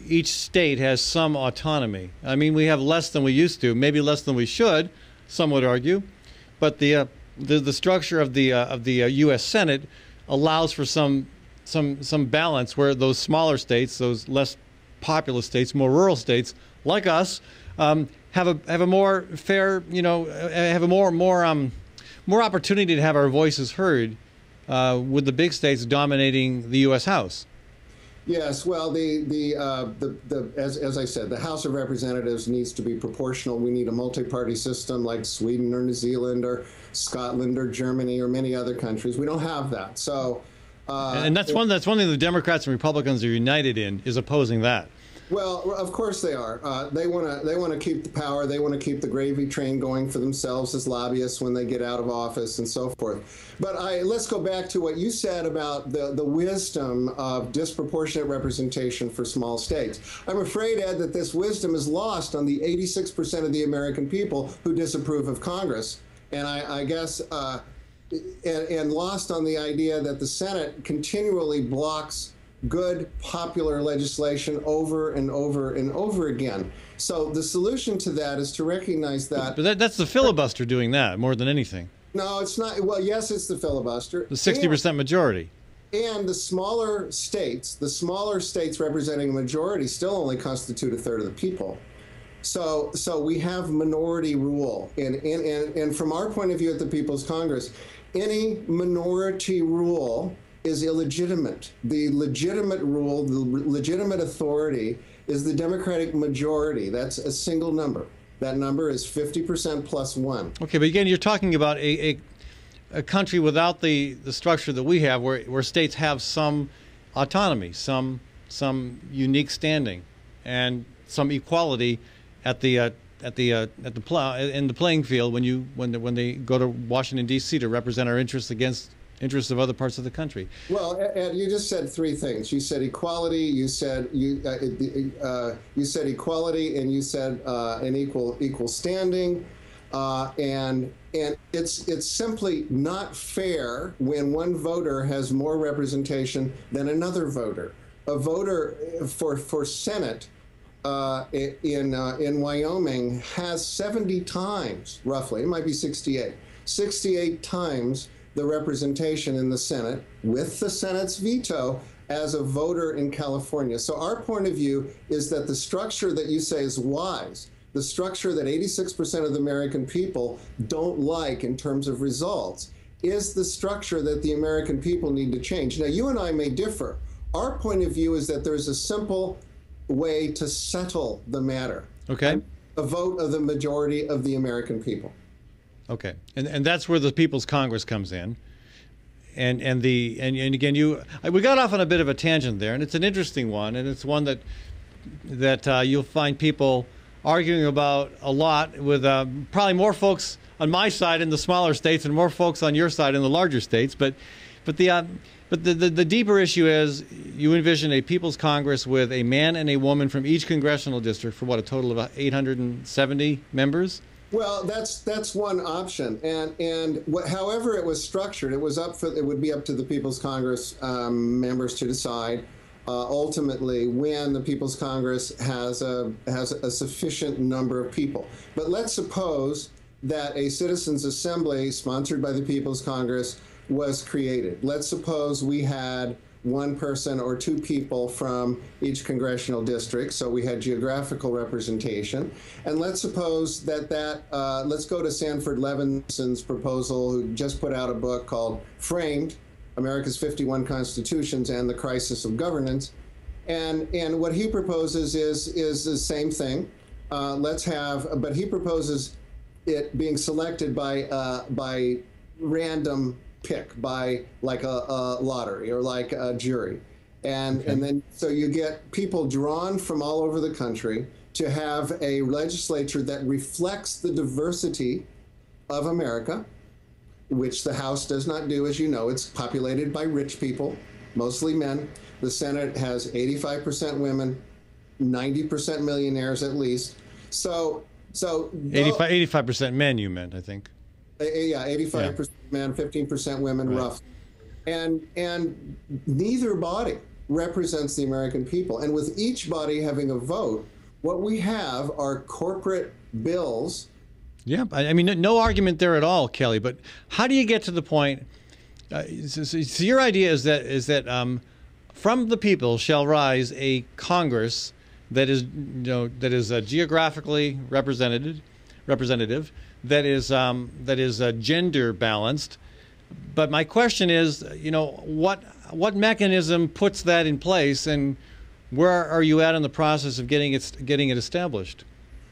each state has some autonomy. I mean, we have less than we used to, maybe less than we should, some would argue. But the structure of the U.S. Senate allows for some balance where those smaller states, those less populous states, more rural states like us, have a more fair, have a more opportunity to have our voices heard, with the big states dominating the U.S. House.
Yes, well, as I said, the House of Representatives needs to be proportional. We need a multi-party system like Sweden or New Zealand or Scotland or Germany or many other countries. We don't have that. So,
and that's one thing the Democrats and Republicans are united in, is opposing that.
Well, of course they are. They want to keep the power. They want to keep the gravy train going for themselves as lobbyists when they get out of office and so forth. But let's go back to what you said about the wisdom of disproportionate representation for small states. I'm afraid, Ed, that this wisdom is lost on the 86% of the American people who disapprove of Congress, and I guess and lost on the idea that the Senate continually blocks good popular legislation over and over and over again. So the solution to that is to recognize that...
But that's the filibuster doing that more than anything.
No, it's not. Well, yes, it's the filibuster.
The 60% majority.
And the smaller states representing a majority still only constitute 1/3 of the people. So we have minority rule, and from our point of view at the People's Congress, any minority rule is illegitimate. The legitimate rule, the legitimate authority is the Democratic majority. That's a single number. That number is 50% plus one.
Okay, but again, you're talking about a country without the structure that we have, where states have some autonomy, some unique standing, and some equality in the playing field when they go to Washington D.C. to represent our interests against interests of other parts of the country.
Well, Ed, you just said three things. You said equality. You said you said equality, and you said an equal standing, and it's simply not fair when one voter has more representation than another voter. A voter for Senate in Wyoming has 70 times, roughly, it might be 68 times the representation in the Senate with the Senate's veto as a voter in California. So our point of view is that the structure that you say is wise, the structure that 86% of the American people don't like in terms of results, is the structure that the American people need to change. Now, you and I may differ. Our point of view is that there's a simple way to settle the matter.
Okay.
A vote of the majority of the American people.
Okay, and that's where the People's Congress comes in, and again, we got off on a bit of a tangent there, and it's an interesting one, and it's one that you'll find people arguing about a lot, with probably more folks on my side in the smaller states and more folks on your side in the larger states, but the deeper issue is you envision a People's Congress with a man and a woman from each congressional district for what, a total of 870 members.
Well, that's one option, and however it was structured, it would be up to the People's Congress members to decide ultimately when the People's Congress has a sufficient number of people. But let's suppose that a citizens' assembly sponsored by the People's Congress was created. Let's suppose we had one person or two people from each congressional district, so we had geographical representation. And let's suppose let's go to Sanford Levinson's proposal, who just put out a book called Framed, America's 51 Constitutions and the Crisis of Governance. And what he proposes is the same thing. But he proposes it being selected by random pick, by like a lottery or like a jury. And then so you get people drawn from all over the country to have a legislature that reflects the diversity of America, which the House does not do, as you know. It's populated by rich people, mostly men. The Senate has 85% women, 90% millionaires at least. So
85% men, you meant, I think.
Yeah, 85% men, 15% women, right. Rough. And neither body represents the American people. And with each body having a vote, what we have are corporate bills.
Yeah, I mean, no argument there at all, Kelly. But how do you get to the point? So your idea is that from the people shall rise a Congress that is geographically representative, that is gender balanced. But my question is, what mechanism puts that in place, and where are you at in the process of getting it established?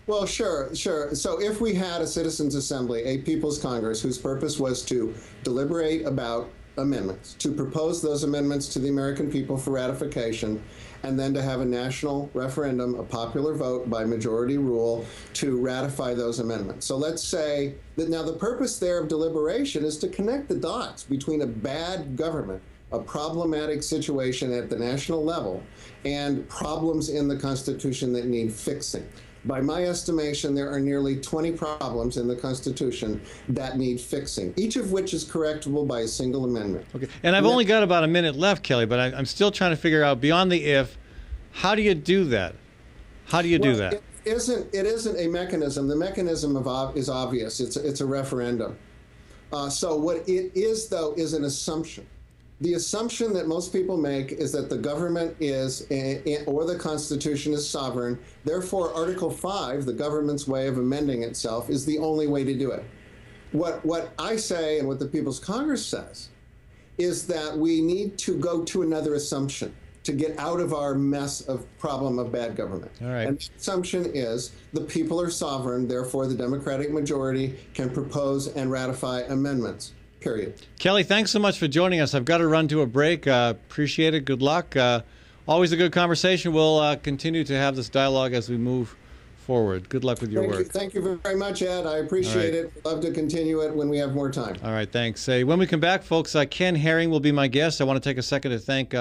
Well, sure. So if we had a citizens' assembly, a People's Congress, whose purpose was to deliberate about amendments, to propose those amendments to the American people for ratification, and then to have a national referendum, a popular vote by majority rule, to ratify those amendments. So let's say that now the purpose there of deliberation is to connect the dots between a bad government, a problematic situation at the national level, and problems in the Constitution that need fixing. By my estimation, there are nearly 20 problems in the Constitution that need fixing, each of which is correctable by a single amendment.
Okay, and I've only got about a minute left, Kelly, but I'm still trying to figure out, beyond the if, how do you do that? How do you do that?
It isn't a mechanism. The mechanism is obvious. It's a referendum. So what it is, though, is an assumption. The assumption that most people make is that the government is, or the Constitution is sovereign. Therefore, Article 5, the government's way of amending itself, is the only way to do it. What I say and what the People's Congress says is that we need to go to another assumption to get out of our mess of problem of bad government.
All right.
And the assumption is the people are sovereign, therefore the Democratic majority can propose and ratify amendments, period.
Kelly, thanks so much for joining us. I've got to run to a break. Appreciate it. Good luck. Always a good conversation. We'll continue to have this dialogue as we move forward. Good luck with your work.
Thank you very much, Ed. I appreciate it. Love to continue it when we have more time.
All right, thanks. When we come back, folks, Ken Herring will be my guest. I want to take a second to thank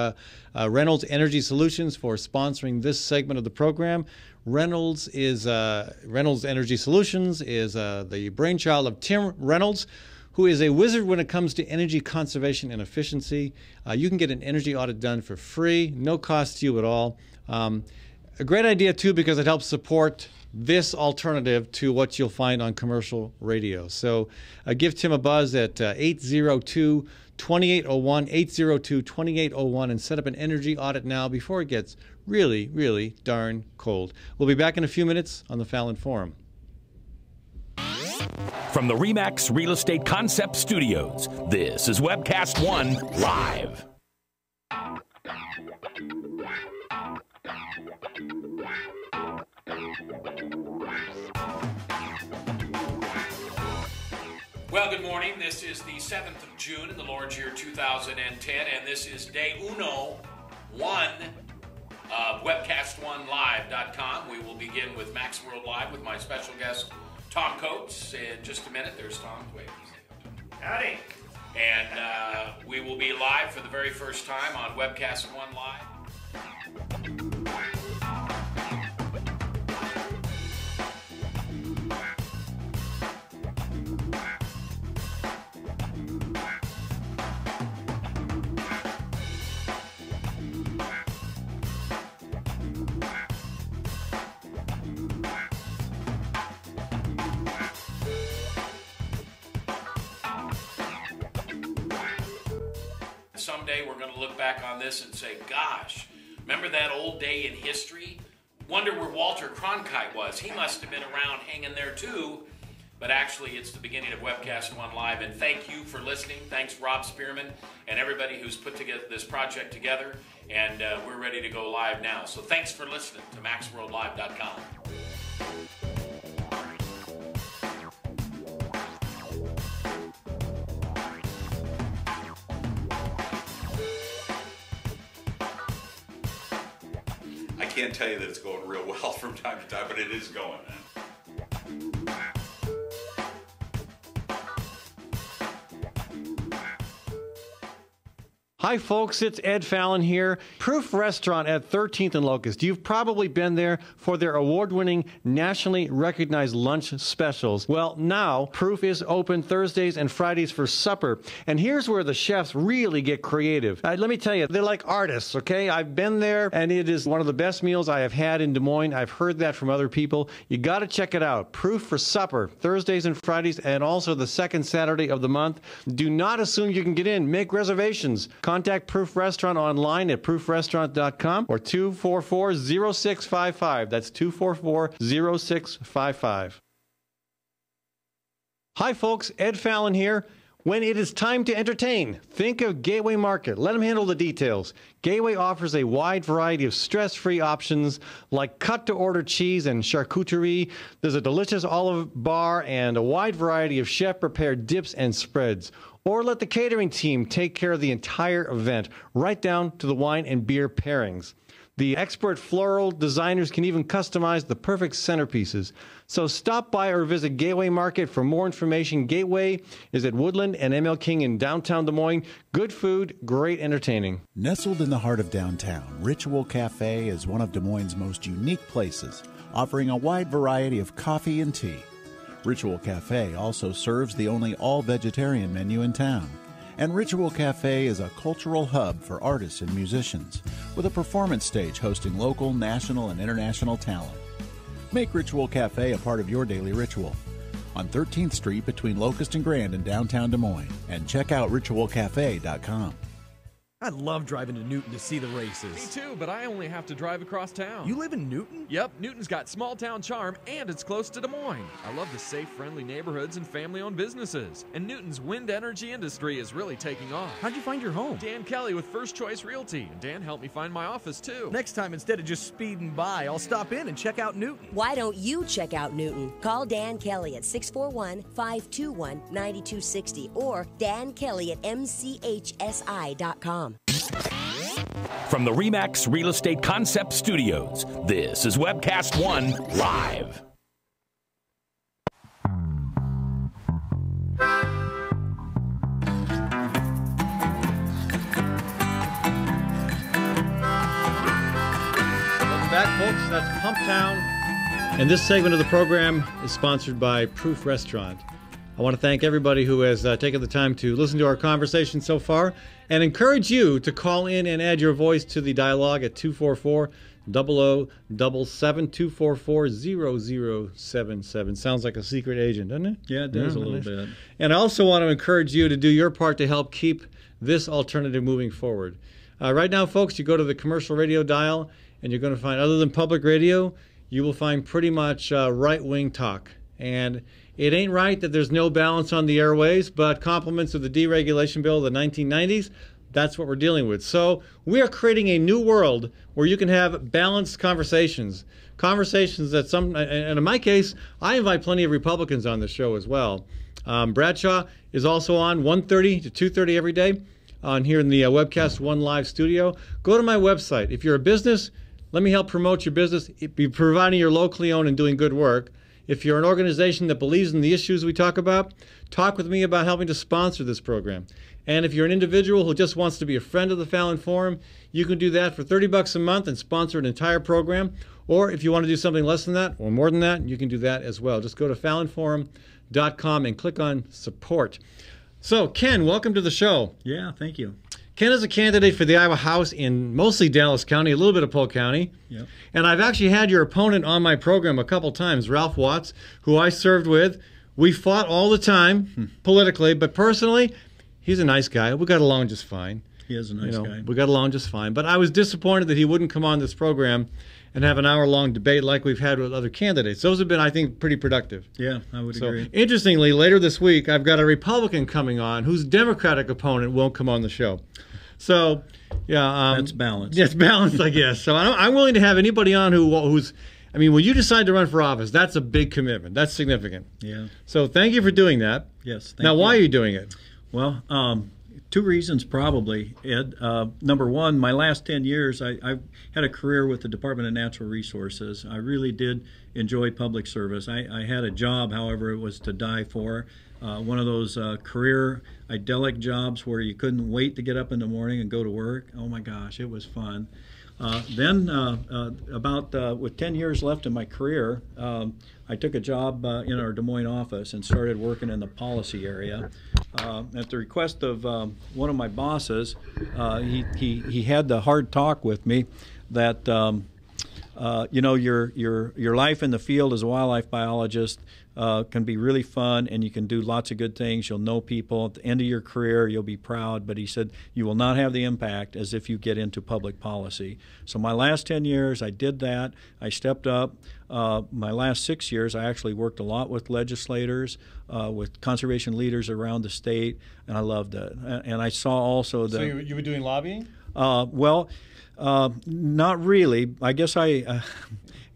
Reynolds Energy Solutions for sponsoring this segment of the program. Reynolds Energy Solutions is the brainchild of Tim Reynolds, who is a wizard when it comes to energy conservation and efficiency. You can get an energy audit done for free, no cost to you at all. A great idea, too, because it helps support this alternative to what you'll find on commercial radio. So give Tim a buzz at 802-2801, 802-2801, and set up an energy audit now before it gets really, really darn cold. We'll be back in a few minutes on the Fallon Forum.
From the RE/MAX Real Estate Concept Studios, this is Webcast One Live.
Well, good morning. This is the 7th of June in the Lord's year 2010, and this is day 101 of WebcastOneLive.com. We will begin with Max World Live with my special guest, Tom Coates. In just a minute, there's Tom. Wait. Howdy. And we will be live for the very first time on Webcast One Live. Someday we're going to look back on this and say, gosh, remember that old day in history? Wonder where Walter Cronkite was. He must have been around hanging there too. But actually, it's the beginning of Webcast One Live. And thank you for listening. Thanks, Rob Spearman, and everybody who's put together this project together. And we're ready to go live now. So thanks for listening to MaxWorldLive.com.
I can't tell you that it's going real well from time to time, but it is going.
Hi, folks. It's Ed Fallon here. Proof Restaurant at 13th and Locust. You've probably been there for their award-winning, nationally recognized lunch specials. Well, now Proof is open Thursdays and Fridays for supper. And here's where the chefs really get creative. Let me tell you, they're like artists, okay? I've been there, and it is one of the best meals I have had in Des Moines. I've heard that from other people. You got to check it out. Proof for supper, Thursdays and Fridays, and also the second Saturday of the month. Do not assume you can get in. Make reservations. Contact Proof Restaurant online at proofrestaurant.com or 244-0655. That's 244-0655. Hi, folks. Ed Fallon here. When it is time to entertain, think of Gateway Market. Let them handle the details. Gateway offers a wide variety of stress-free options like cut-to-order cheese and charcuterie. There's a delicious olive bar and a wide variety of chef-prepared dips and spreads. Or let the catering team take care of the entire event, right down to the wine and beer pairings. The expert floral designers can even customize the perfect centerpieces. So stop by or visit Gateway Market for more information. Gateway is at Woodland and ML King in downtown Des Moines. Good food, great entertaining.
Nestled in the heart of downtown, Ritual Cafe is one of Des Moines' most unique places, offering a wide variety of coffee and tea. Ritual Cafe also serves the only all-vegetarian menu in town. And Ritual Cafe is a cultural hub for artists and musicians, with a performance stage hosting local, national, and international talent. Make Ritual Cafe a part of your daily ritual. On 13th Street between Locust and Grand in downtown Des Moines. And check out ritualcafe.com.
I love driving to Newton to see the races.
Me too, but I only have to drive across town.
You live in Newton?
Yep, Newton's got small town charm and it's close to Des Moines. I love the safe, friendly neighborhoods and family-owned businesses. And Newton's wind energy industry is really taking off.
How'd you find your home?
Dan Kelly with First Choice Realty. And Dan helped me find my office too.
Next time, instead of just speeding by, I'll stop in and check out Newton.
Why don't you check out Newton? Call Dan Kelly at 641-521-9260 or Dan Kelly at mchsi.com.
From the RE/MAX Real Estate Concept Studios, this is Webcast One Live.
Welcome back, folks. That's Pumptown. And this segment of the program is sponsored by Proof Restaurant. I want to thank everybody who has taken the time to listen to our conversation so far and encourage you to call in and add your voice to the dialogue at 244-0077, 244-0077. Sounds like a secret agent, doesn't it?
Yeah, it does a little bit.
And I also want to encourage you to do your part to help keep this alternative moving forward. Right now, folks, you go to the commercial radio dial and you're going to find, other than public radio, you will find pretty much right-wing talk. And it ain't right that there's no balance on the airways, but compliments of the deregulation bill of the 1990s, that's what we're dealing with. So we are creating a new world where you can have balanced conversations. Conversations that and in my case, I invite plenty of Republicans on the show as well. Bradshaw is also on 1:30 to 2:30 every day on here in the Webcast One Live studio. Go to my website. If you're a business, let me help promote your business. Be providing you're locally owned and doing good work. If you're an organization that believes in the issues we talk about, talk with me about helping to sponsor this program. And if you're an individual who just wants to be a friend of the Fallon Forum, you can do that for $30 a month and sponsor an entire program. Or if you want to do something less than that or more than that, you can do that as well. Just go to fallonforum.com and click on support. So, Ken, welcome to the show.
Yeah, thank you.
Ken is a candidate for the Iowa House in mostly Dallas County, a little bit of Polk County.
Yep.
And I've actually had your opponent on my program a couple times, Ralph Watts, who I served with. We fought all the time politically, but personally, he's a nice guy. We got along just fine.
He is a nice guy.
We got along just fine. But I was disappointed that he wouldn't come on this program and have an hour-long debate like we've had with other candidates. Those have been, I think, pretty productive.
Yeah, I would agree.
Interestingly, later this week, I've got a Republican coming on whose Democratic opponent won't come on the show. So, yeah.
That's balanced.
Yeah, it's balanced, I guess. So I'm willing to have anybody on who's, I mean, when you decide to run for office, that's a big commitment. That's significant.
Yeah.
So thank you for doing that.
Yes, thank you.
Now, why are you doing it?
Well, two reasons probably, Ed. Number one, my last 10 years, I've had a career with the Department of Natural Resources. I really did enjoy public service. I had a job, however, it was to die for. One of those career idyllic jobs where you couldn't wait to get up in the morning and go to work. Oh my gosh, it was fun. Then with 10 years left in my career, I took a job in our Des Moines office and started working in the policy area. At the request of one of my bosses, he had the hard talk with me that your life in the field as a wildlife biologist can be really fun, and you can do lots of good things. You'll know people. At the end of your career, you'll be proud. But he said you will not have the impact as if you get into public policy. So my last 10 years, I did that. I stepped up. My last 6 years, I actually worked a lot with legislators, with conservation leaders around the state, and I loved it. And I saw also that.
So you were doing lobbying?
Not really. I guess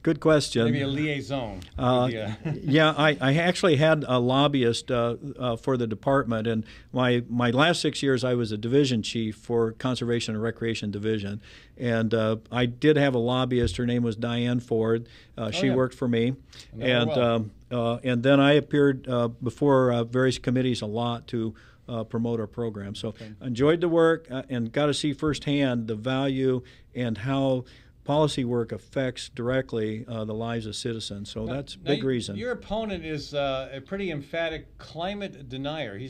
good question.
Maybe a liaison.
Yeah, I actually had a lobbyist for the department, and my last 6 years I was a division chief for Conservation and Recreation Division, and I did have a lobbyist. Her name was Diane Ford. She worked for me, and then I appeared before various committees a lot to promote our program. So I enjoyed the work and got to see firsthand the value and how policy work affects directly the lives of citizens. So that's a big reason.
Your opponent is a pretty emphatic climate denier. He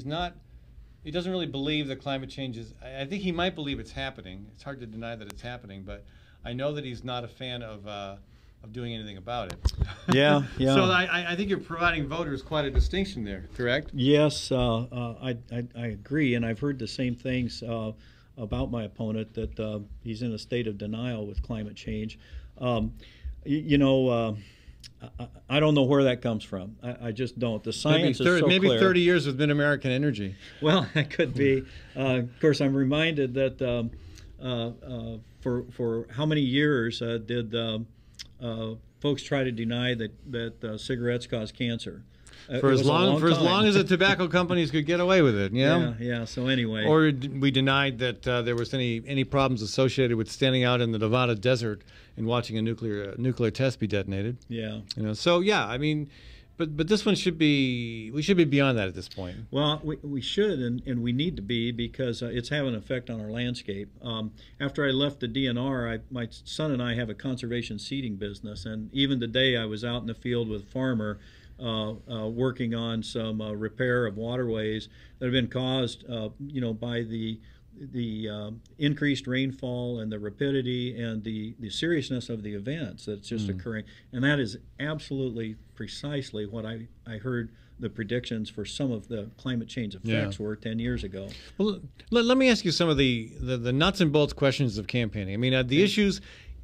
doesn't really believe that climate change is, I think he might believe it's happening. It's hard to deny that it's happening, but I know that he's not a fan of doing anything about it.
Yeah.
So I think you're providing voters quite a distinction there, correct?
Yes, I agree, and I've heard the same things
about my opponent that he's in a state of denial with climate change. You know, I don't know where that comes from. I just don't. The science is so
maybe
clear.
30 years with Mid-American Energy.
Well, that could be. Of course, I'm reminded that for how many years did folks try to deny that cigarettes cause cancer?
For as long as the tobacco companies could get away with it,
yeah. So anyway,
or we denied that there was any problems associated with standing out in the Nevada desert and watching a nuclear test be detonated.
Yeah,
you know. So yeah, I mean, but this one we should be beyond that at this point.
Well, we should and we need to be, because it's having an effect on our landscape. After I left the DNR, my son and I have a conservation seeding business, and even today I was out in the field with a farmer. Working on some repair of waterways that have been caused, by the increased rainfall and the rapidity and the seriousness of the events that's just occurring. And that is absolutely precisely what I heard the predictions for some of the climate change effects were 10 years ago.
Well, let me ask you some of the nuts and bolts questions of campaigning. I mean, the issues,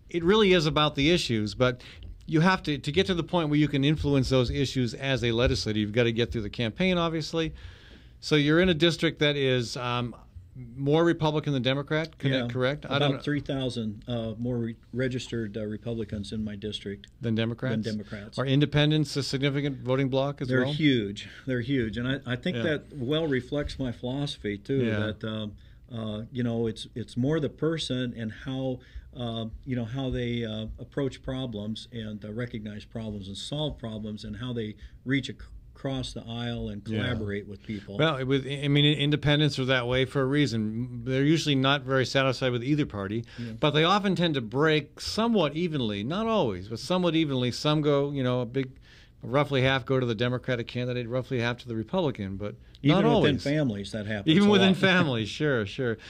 it really is about the issues, but you have to get to the point where you can influence those issues as a legislator. You've got to get through the campaign, obviously. So you're in a district that is more Republican than Democrat, correct?
About 3,000 more registered Republicans in my district
than Democrats. Are independents a significant voting bloc as well?
They're huge. They're huge, and I think that well reflects my philosophy too.
Yeah.
That it's more the person and how. How they approach problems and recognize problems and solve problems, and how they reach across the aisle and collaborate with people.
Well, independents are that way for a reason. They're usually not very satisfied with either party, but they often tend to break somewhat evenly, not always, but somewhat evenly. Some go, roughly half go to the Democratic candidate, roughly half to the Republican, but not always.
Even within families, that happens.
Even within families, sure.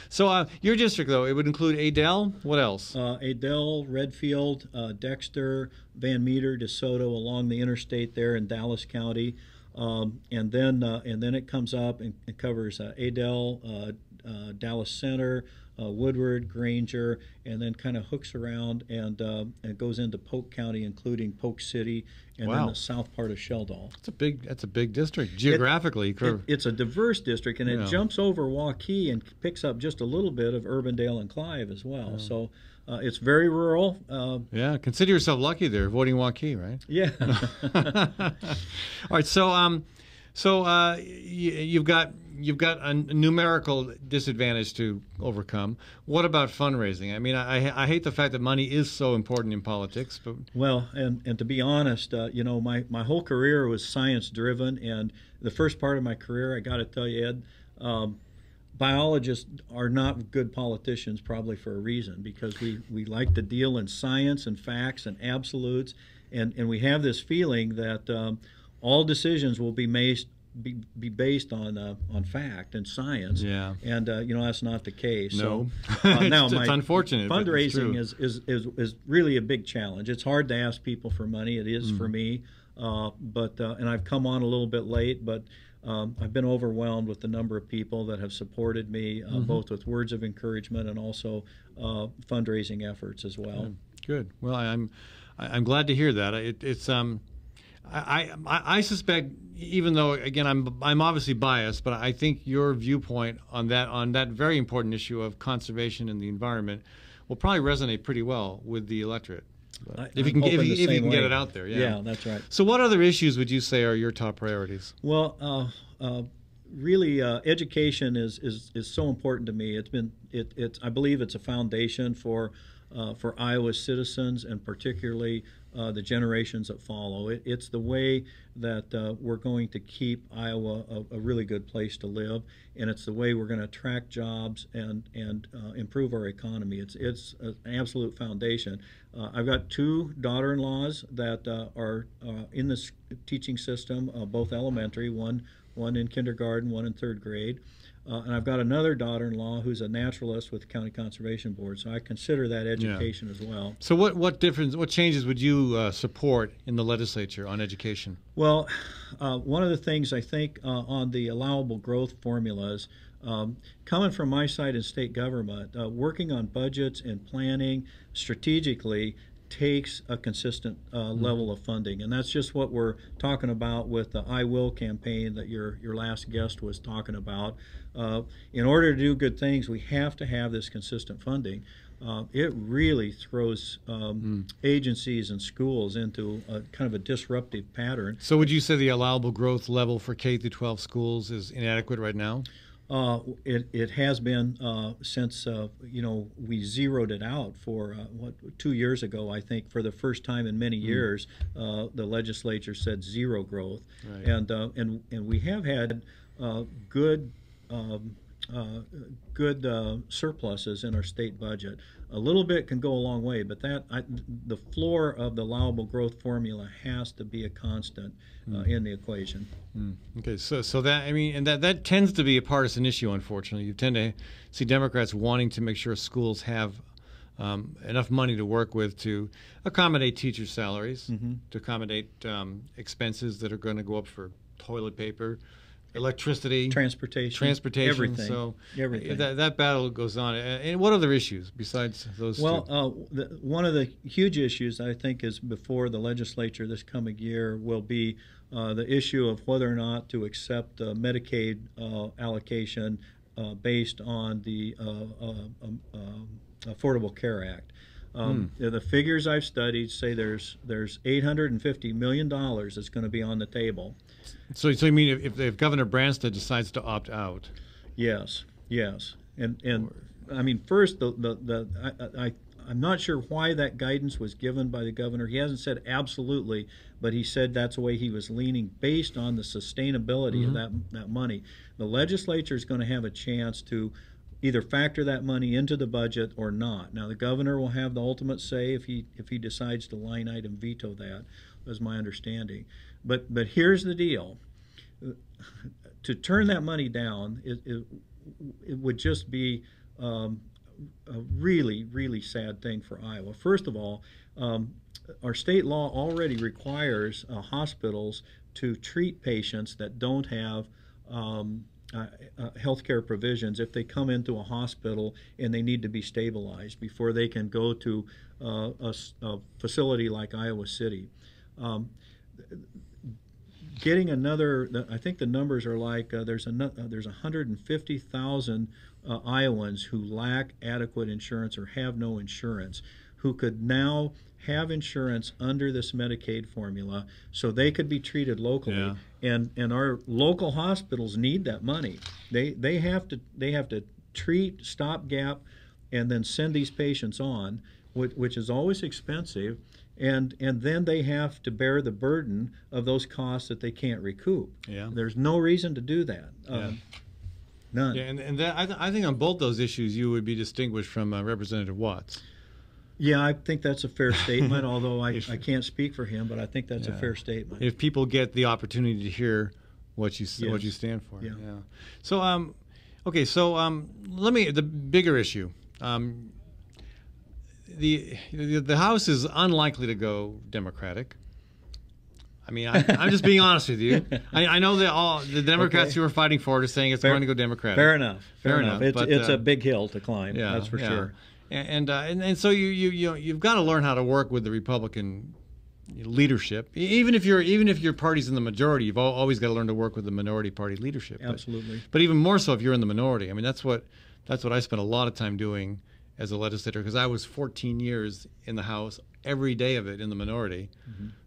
So your district, though, it would include Adel. What else?
Adel, Redfield, Dexter, Van Meter, DeSoto, along the interstate there in Dallas County, and then it comes up and it covers Adel, Dallas Center, Woodward, Granger, and then kind of hooks around and goes into Polk County, including Polk City, and then the south part of Sheldon.
That's a big district geographically.
It's a diverse district, and it jumps over Waukee and picks up just a little bit of Urbandale and Clive as well. Yeah. So it's very rural.
Consider yourself lucky there, voting Waukee, right?
Yeah.
All right. So you've got a numerical disadvantage to overcome. What about fundraising? I mean, I hate the fact that money is so important in politics. But
well, and to be honest, my whole career was science driven, and the first part of my career, I got to tell you, Ed, biologists are not good politicians, probably for a reason, because we like to deal in science and facts and absolutes, and we have this feeling that all decisions will be based on fact and science.
Yeah.
And that's not the case.
No.
So, now
it's unfortunate.
Fundraising is really a big challenge. It's hard to ask people for money. It is for me. But I've come on a little bit late, but I've been overwhelmed with the number of people that have supported me, both with words of encouragement and also fundraising efforts as well.
Good. Well, I'm glad to hear that. It's I suspect, even though again I'm obviously biased, but I think your viewpoint on that very important issue of conservation and the environment will probably resonate pretty well with the electorate. If you can get it out there.
Yeah, that's right.
So what other issues would you say are your top priorities?
Well, really, education is so important to me. I believe it's a foundation for Iowa's citizens, and particularly the generations that follow. It's the way that we're going to keep Iowa a really good place to live, and it's the way we're going to attract jobs and improve our economy. It's an absolute foundation. I've got two daughter-in-laws that are in this teaching system, both elementary, one in kindergarten, one in third grade. And I've got another daughter-in-law who's a naturalist with the County Conservation Board, so I consider that education as well.
So what changes would you support in the legislature on education?
Well, one of the things I think on the allowable growth formulas, Coming from my side in state government, working on budgets and planning strategically takes a consistent level of funding, and that's just what we're talking about with the I Will campaign that your last guest was talking about. In order to do good things, we have to have this consistent funding. It really throws agencies and schools into a kind of a disruptive pattern.
So would you say the allowable growth level for K through 12 schools is inadequate right now?
It has been since we zeroed it out for 2 years ago. I think for the first time in many years, the legislature said zero growth, right. And we have had good surpluses in our state budget. A little bit can go a long way, but the floor of the allowable growth formula has to be a constant in the equation.
Okay, so that, I mean, and that tends to be a partisan issue, unfortunately. You tend to see Democrats wanting to make sure schools have enough money to work with to accommodate teacher salaries, to accommodate expenses that are going to go up for toilet paper, electricity, transportation,
everything.
So
everything.
That battle goes on. And what other issues besides those two?
One of the huge issues I think is before the legislature this coming year will be the issue of whether or not to accept Medicaid allocation based on the Affordable Care Act. The figures I've studied say there's $850 million that's going to be on the table.
So you mean if Governor Branstad decides to opt out?
Yes, and I mean, first I'm not sure why that guidance was given by the governor. He hasn't said absolutely, but he said that's the way he was leaning based on the sustainability of that money. The legislature is going to have a chance to either factor that money into the budget or not. Now the governor will have the ultimate say if he decides to line item veto that, is my understanding. But here's the deal: to turn that money down, it would just be a really, really sad thing for Iowa. First of all, our state law already requires hospitals to treat patients that don't have healthcare provisions if they come into a hospital and they need to be stabilized before they can go to a facility like Iowa City. Getting another, I think the numbers are like there's 150,000 Iowans who lack adequate insurance or have no insurance, who could now have insurance under this Medicaid formula so they could be treated locally. And our local hospitals need that money. They have to treat, stopgap, and then send these patients on, which is always expensive. And then they have to bear the burden of those costs that they can't recoup. There's no reason to do that. None.
And that, I think on both those issues you would be distinguished from Representative Watts.
Yeah, I think that's a fair statement, although I can't speak for him, but I think that's a fair statement.
If people get the opportunity to hear what you stand for. So, okay, so let me, the bigger issue. The House is unlikely to go Democratic. I mean, I'm just being honest with you. I know that all the Democrats who are fighting for it are saying it's going to go Democratic.
Fair enough. It's a big hill to climb. That's for sure.
And so you've got to learn how to work with the Republican leadership. Even if your party's in the majority, you've always got to learn to work with the minority party leadership.
Absolutely.
But even more so if you're in the minority. I mean, that's what I spent a lot of time doing as a legislator, because I was 14 years in the House, every day of it in the minority.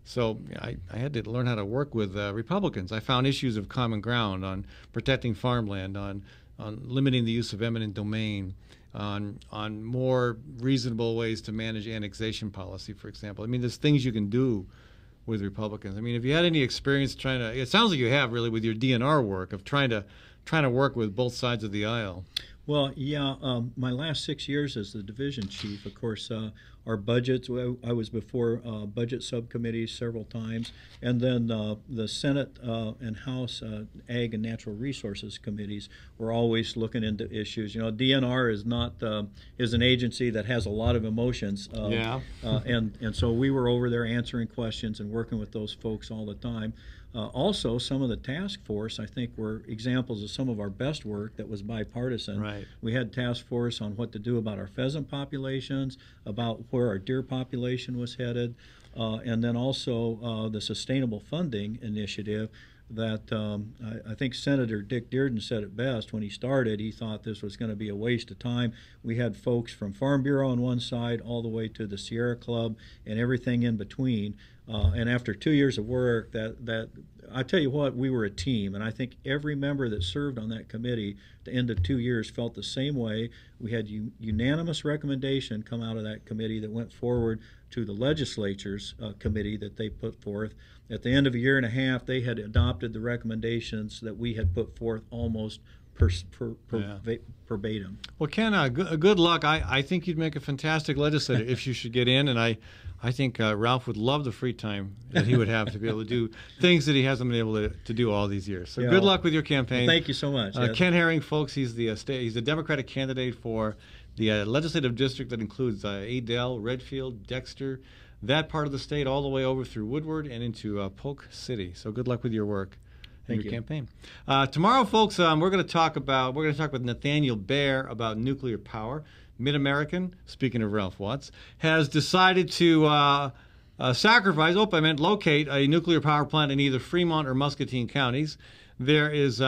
So I had to learn how to work with Republicans. I found issues of common ground on protecting farmland, on limiting the use of eminent domain, on more reasonable ways to manage annexation policy, for example. I mean, there's things you can do with Republicans. I mean, if you had any experience trying to, it sounds like you have really with your DNR work of trying to work with both sides of the aisle.
Well, yeah, my last 6 years as the division chief, of course, our budgets. I was before budget subcommittees several times, and then the Senate and House Ag and Natural Resources committees were always looking into issues. You know, DNR is not is an agency that has a lot of emotions. And so we were over there answering questions and working with those folks all the time. Also, some of the task force, I think, were examples of some of our best work that was bipartisan.
Right.
We had task force on what to do about our pheasant populations, about where our deer population was headed, and then also the Sustainable Funding Initiative that I think Senator Dick Dearden said it best when he started. He thought this was going to be a waste of time. We had folks from Farm Bureau on one side all the way to the Sierra Club and everything in between. And after 2 years of work, that I tell you what, we were a team, and I think every member that served on that committee at the end of 2 years felt the same way. We had unanimous recommendation come out of that committee that went forward to the legislature's committee that they put forth. At the end of a year and a half, they had adopted the recommendations that we had put forth almost verbatim.
Well, Ken, good luck. I think you'd make a fantastic legislator if you should get in, and I think Ralph would love the free time that he would have to be able to do things that he hasn't been able to do all these years. So good luck with your campaign.
Well, thank you so much.
Ken Herring, folks, he's the Democratic candidate for the legislative district that includes Adel, Redfield, Dexter, that part of the state, all the way over through Woodward and into Polk City. So good luck with your work.
Thank
your
you.
Campaign. Tomorrow, folks, we're going to talk with Nathaniel Baer about nuclear power. Mid-American, speaking of Ralph Watts, has decided to locate a nuclear power plant in either Fremont or Muscatine counties. There is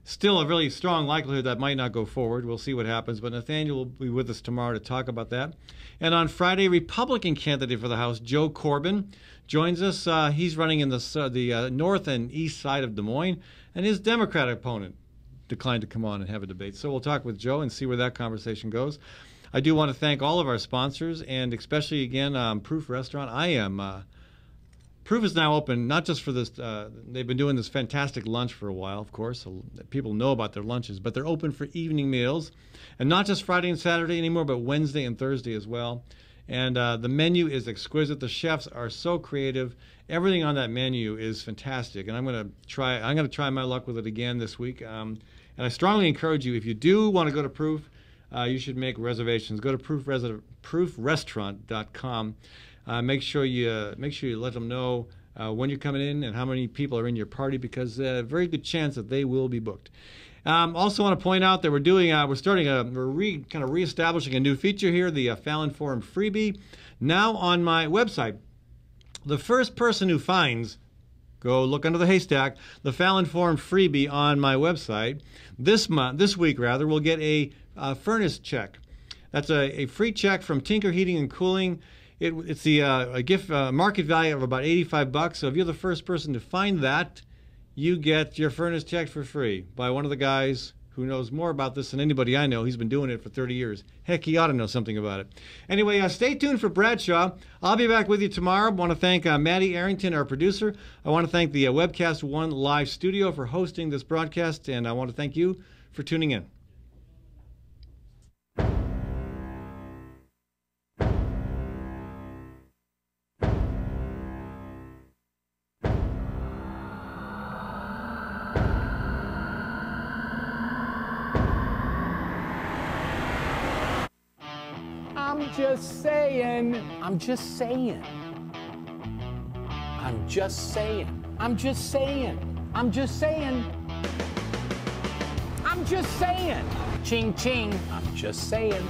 still a really strong likelihood that might not go forward. We'll see what happens, but Nathaniel will be with us tomorrow to talk about that. And on Friday, Republican candidate for the House, Joe Corbin, joins us. He's running in the north and east side of Des Moines, and his Democratic opponent declined to come on and have a debate. So we'll talk with Joe and see where that conversation goes. I do want to thank all of our sponsors, and especially, again, Proof Restaurant. Proof is now open, not just for this, they've been doing this fantastic lunch for a while, of course. So people know about their lunches, but they're open for evening meals. And not just Friday and Saturday anymore, but Wednesday and Thursday as well. And the menu is exquisite. The chefs are so creative. Everything on that menu is fantastic. And I'm going to try my luck with it again this week. And I strongly encourage you, if you do want to go to Proof, you should make reservations. Go to proofrestaurant.com. Make sure you let them know when you're coming in and how many people are in your party, because a very good chance that they will be booked. Also want to point out that we're reestablishing a new feature here, the Fallon Forum freebie, now on my website. The first person who finds, go look under the haystack, the Fallon Forum freebie on my website this week will get a furnace check. That's a free check from Tinker Heating and Cooling. It's a gift market value of about $85. So if you're the first person to find that, you get your furnace checked for free by one of the guys who knows more about this than anybody I know. He's been doing it for 30 years. Heck, he ought to know something about it. Anyway, stay tuned for Bradshaw. I'll be back with you tomorrow. I want to thank Maddie Arrington, our producer. I want to thank the Webcast One Live Studio for hosting this broadcast, and I want to thank you for tuning in.
I'm just saying. I'm just saying. I'm just saying. I'm just saying. I'm just saying. I'm just saying. Ching ching. I'm just saying.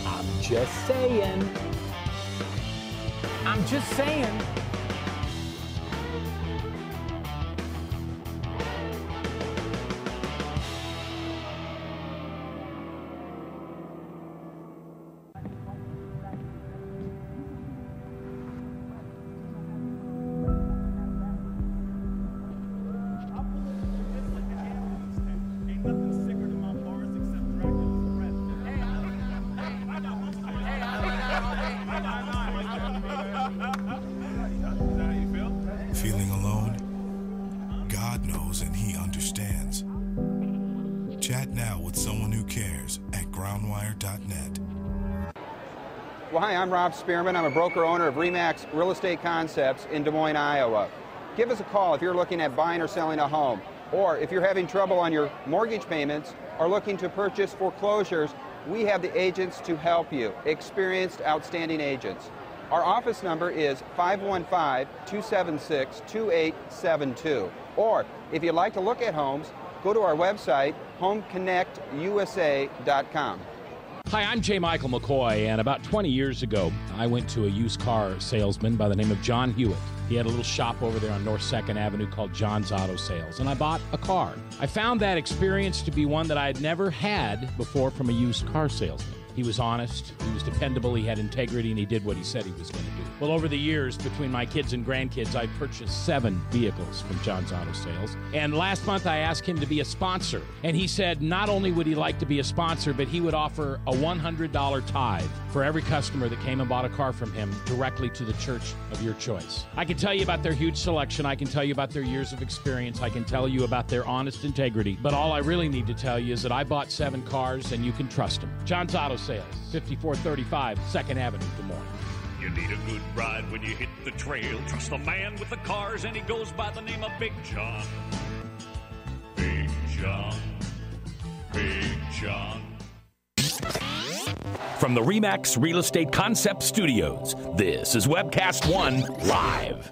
I'm just saying. I'm just saying.
Feeling alone? God knows and He understands. Chat now with someone who cares at groundwire.net.
Well, hi, I'm Rob Spearman. I'm a broker-owner of RE/MAX Real Estate Concepts in Des Moines, Iowa. Give us a call if you're looking at buying or selling a home, or if you're having trouble on your mortgage payments or looking to purchase foreclosures. We have the agents to help you, experienced, outstanding agents. Our office number is 515-276-2872. Or if you'd like to look at homes, go to our website, homeconnectusa.com.
Hi, I'm J. Michael McCoy, and about 20 years ago, I went to a used car salesman by the name of John Hewitt. He had a little shop over there on North 2nd Avenue called John's Auto Sales, and I bought a car. I found that experience to be one that I had never had before from a used car salesman. He was honest, he was dependable, he had integrity, and he did what he said he was going to do. Well, over the years, between my kids and grandkids, I purchased 7 vehicles from John's Auto Sales. And last month, I asked him to be a sponsor. And he said not only would he like to be a sponsor, but he would offer a $100 tithe for every customer that came and bought a car from him directly to the church of your choice. I can tell you about their huge selection. I can tell you about their years of experience. I can tell you about their honest integrity. But all I really need to tell you is that I bought 7 cars, and you can trust them. John's Auto Sales, 5435 2nd Avenue, Des Moines.
You need a good ride when you hit the trail. Trust the man with the cars, and he goes by the name of Big John. Big John. Big John. From the RE/MAX Real Estate Concept Studios, this is Webcast One Live.